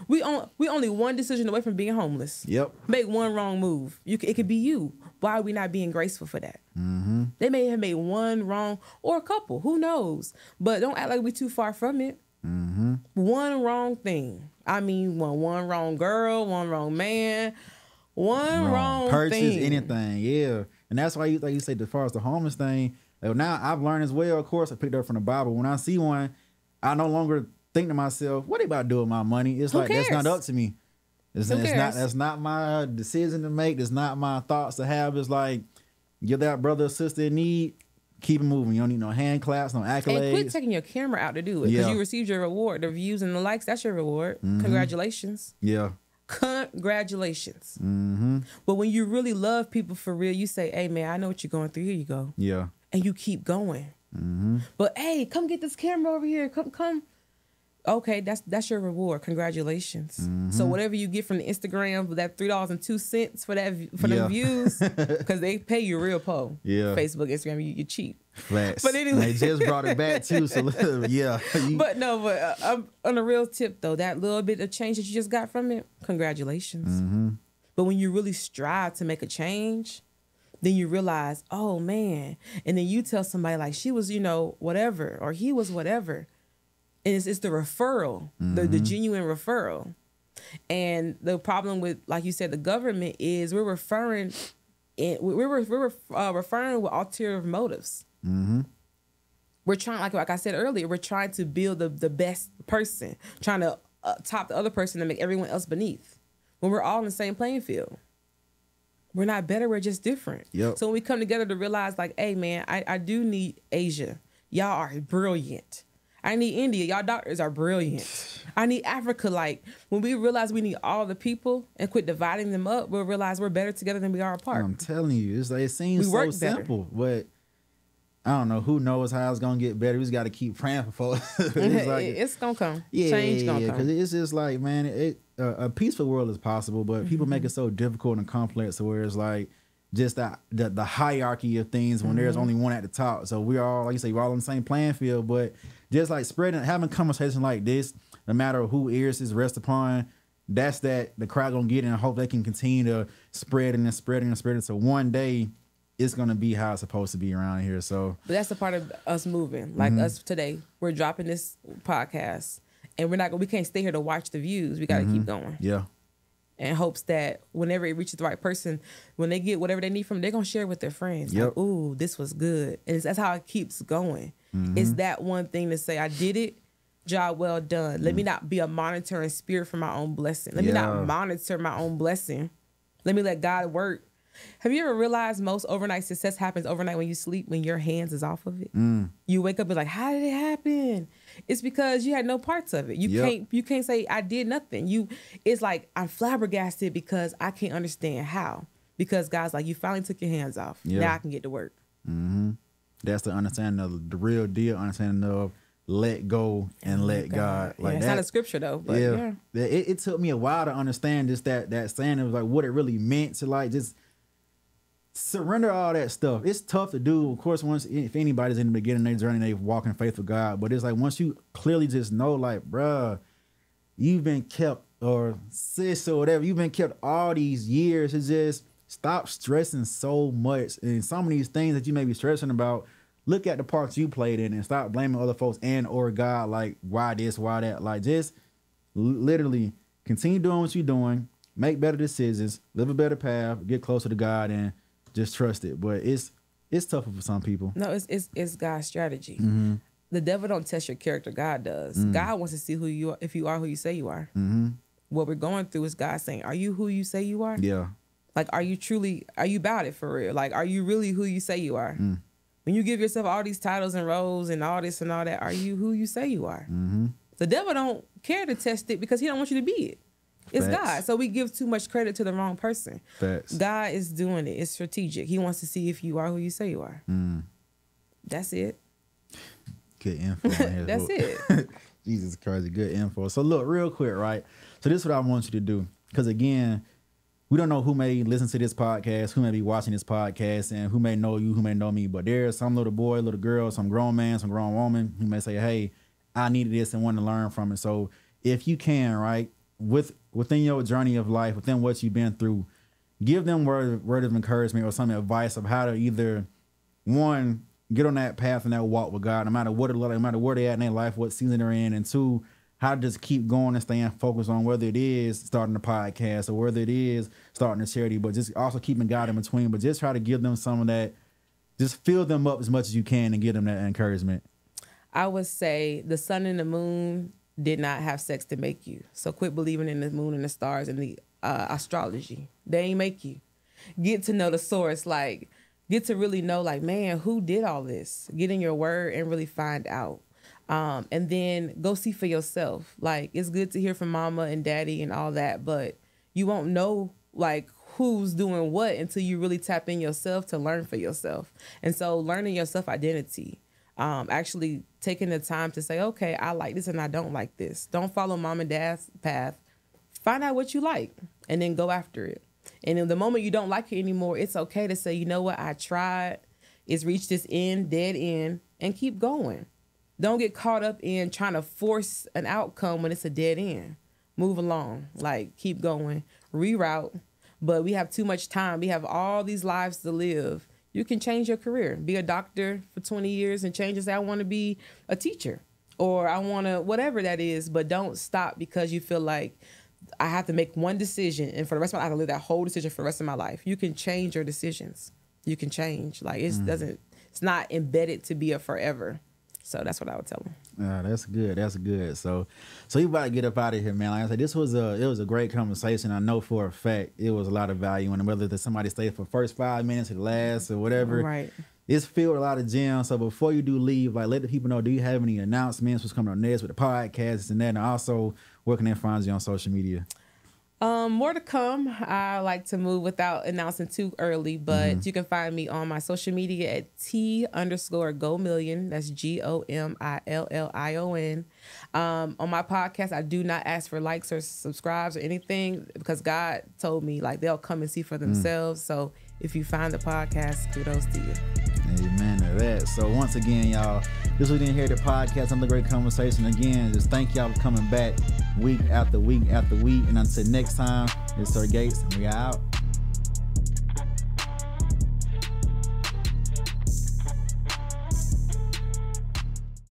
We only one decision away from being homeless. Yep. Make one wrong move. It could be you. Why are we not being graceful for that? They may have made one wrong or a couple. Who knows? But don't act like we're too far from it. One wrong thing. I mean, one wrong girl, one wrong man, one wrong purchase, thing. anything. Yeah. And that's why like you say, as far as the homeless thing, now I've learned as well, of course, I picked up from the Bible. When I see one, I no longer think to myself, what are they about to do with my money? It's like, that's not up to me. That's not my decision to make. It's not my thoughts to have. It's like, you're that brother or sister in need, keep it moving. You don't need no hand claps, no accolades. And quit taking your camera out to do it. Because you received your reward. The views and the likes, that's your reward. Congratulations. Yeah. Congratulations. But when you really love people for real, you say, hey, man, I know what you're going through. Here you go. Yeah. And you keep going. But, hey, come get this camera over here. Come. Okay, that's your reward. Congratulations. So whatever you get from the Instagram, that $3.02 for the views, because they pay you real po. Yeah. Facebook, Instagram, you cheap. Facts. But anyway, they just brought it back too. So yeah. But on a real tip though, that little bit of change that you just got from it, congratulations. But when you really strive to make a change, then you realize, oh man, and then you tell somebody like she was, whatever, or he was whatever. And it's the referral, the genuine referral. And the problem with, like you said, the government is we're referring with ulterior motives. We're trying, like I said earlier, we're trying to build the best person, trying to top the other person and make everyone else beneath. When we're all in the same playing field. We're not better, we're just different. Yep. So when we come together to realize, like, hey man, I do need Asia. Y'all are brilliant. I need India. Y'all doctors are brilliant. I need Africa. Like, when we realize we need all the people and quit dividing them up, we'll realize we're better together than we are apart. I'm telling you, it's like, it seems so simple, but I don't know. Who knows how it's gonna get better? We just got to keep praying for folks. It's gonna come. Yeah, Change gonna come. Because it's just like, man, a peaceful world is possible, but people make it so difficult and complex, where it's like just the hierarchy of things when there's only one at the top. So we're all, like you say, we're all on the same playing field, but just like having conversations like this, no matter who ears is rest upon, that's that the crowd gonna get, and I hope they can continue to spread and spread and spread it. So one day it's gonna be how it's supposed to be around here. So, but that's a part of us moving. Like us today, we're dropping this podcast, and we can't stay here to watch the views. We got to keep going. Yeah. In hopes that whenever it reaches the right person, when they get whatever they need from, they're gonna share it with their friends. Yep. Like, ooh, this was good, and that's how it keeps going. It's that one thing to say, I did it. Job well done. Let me not be a monitoring spirit for my own blessing. Let me not monitor my own blessing. Let me let God work. Have you ever realized most overnight success happens overnight when you sleep, when your hands is off of it? You wake up and like, how did it happen? It's because you had no parts of it. You can't say I did nothing. It's like I'm flabbergasted because I can't understand how. Because God's like, you finally took your hands off. Now I can get to work. That's the understanding of the real deal, understanding of let go and let God. Like it's not a scripture though, but it took me a while to understand just that saying. It was like what it really meant to like just surrender all that stuff. It's tough to do, of course, if anybody's in the beginning of their journey, they walk in faith with God. But it's like once you clearly just know, like, bruh, you've been kept, or sis or whatever, you've been kept all these years. It's just stop stressing so much. And some of these things that you may be stressing about, look at the parts you played in and stop blaming other folks and or God, like, why this, why that. Like, just literally continue doing what you're doing, make better decisions, live a better path, get closer to God, and just trust it. But it's tougher for some people. No, it's God's strategy. The devil don't test your character. God does. God wants to see who you are, if you are who you say you are. What we're going through is God saying, are you who you say you are? Yeah. Like, are you about it for real? Like, are you really who you say you are? When you give yourself all these titles and roles and all this and all that, are you who you say you are? The devil don't care to test it because he don't want you to be it. It's Facts. God. So we give too much credit to the wrong person. Facts. God is doing it. It's strategic. He wants to see if you are who you say you are. That's it. Good info. That's it. Jesus Christ, good info. So look, real quick, right? So this is what I want you to do. Because again, we don't know who may listen to this podcast, who may be watching this podcast, and who may know you, who may know me. But there's some little boy, little girl, some grown man, some grown woman who may say, hey, I needed this and want to learn from it. So if you can, right, within your journey of life, within what you've been through, give them word of encouragement or some advice of how to either, one, get on that path and that walk with God, no matter what it looks like, no matter where they're at in their life, what season they're in, and two, how to just keep going and staying focused on whether it is starting a podcast or whether it is starting a charity, but just also keeping God in between. But just try to give them some of that, just fill them up as much as you can and give them that encouragement. I would say the sun and the moon did not have sex to make you. So quit believing in the moon and the stars and the astrology. They ain't make you. Get to know the source. Like, get to really know, like, man, who did all this? Get in your word and really find out. And then go see for yourself. Like, it's good to hear from mama and daddy and all that, but you won't know, like, who's doing what until you really tap in yourself to learn for yourself. And so learning your self-identity, actually taking the time to say, okay, I like this and I don't like this. Don't follow mom and dad's path. Find out what you like and then go after it. And in the moment you don't like it anymore, it's okay to say, you know what, I tried. It's reached this dead end, and keep going. Don't get caught up in trying to force an outcome when it's a dead end. Move along, like, keep going, reroute. But we have too much time. We have all these lives to live. You can change your career, be a doctor for 20 years and change and say, I want to be a teacher, or I want to, whatever that is, but don't stop because you feel like I have to make one decision and for the rest of my life, I have to live that whole decision for the rest of my life. You can change your decisions. You can change. Like, it's not embedded to be a forever. So that's what I would tell them. That's good. That's good. So you about to get up out of here, man. Like I said, it was a great conversation. I know for a fact it was a lot of value, and whether somebody stayed for the first 5 minutes or the last or whatever, Right. It's filled with a lot of gems. So before you do leave, like let the people know, do you have any announcements? What's coming on next with the podcast and that, and also where can they find you on social media? More to come. I like to move without announcing too early, but you can find me on my social media at T_Gomillion. That's GOMILLION. On my podcast, I do not ask for likes or subscribes or anything because God told me like they'll come and see for themselves. So if you find the podcast, kudos to you. Amen to that. So once again, y'all, this was In Here the Podcast. Another great conversation. Again, just thank y'all for coming back week after week after week. And until next time, it's Sir Gates. We are out.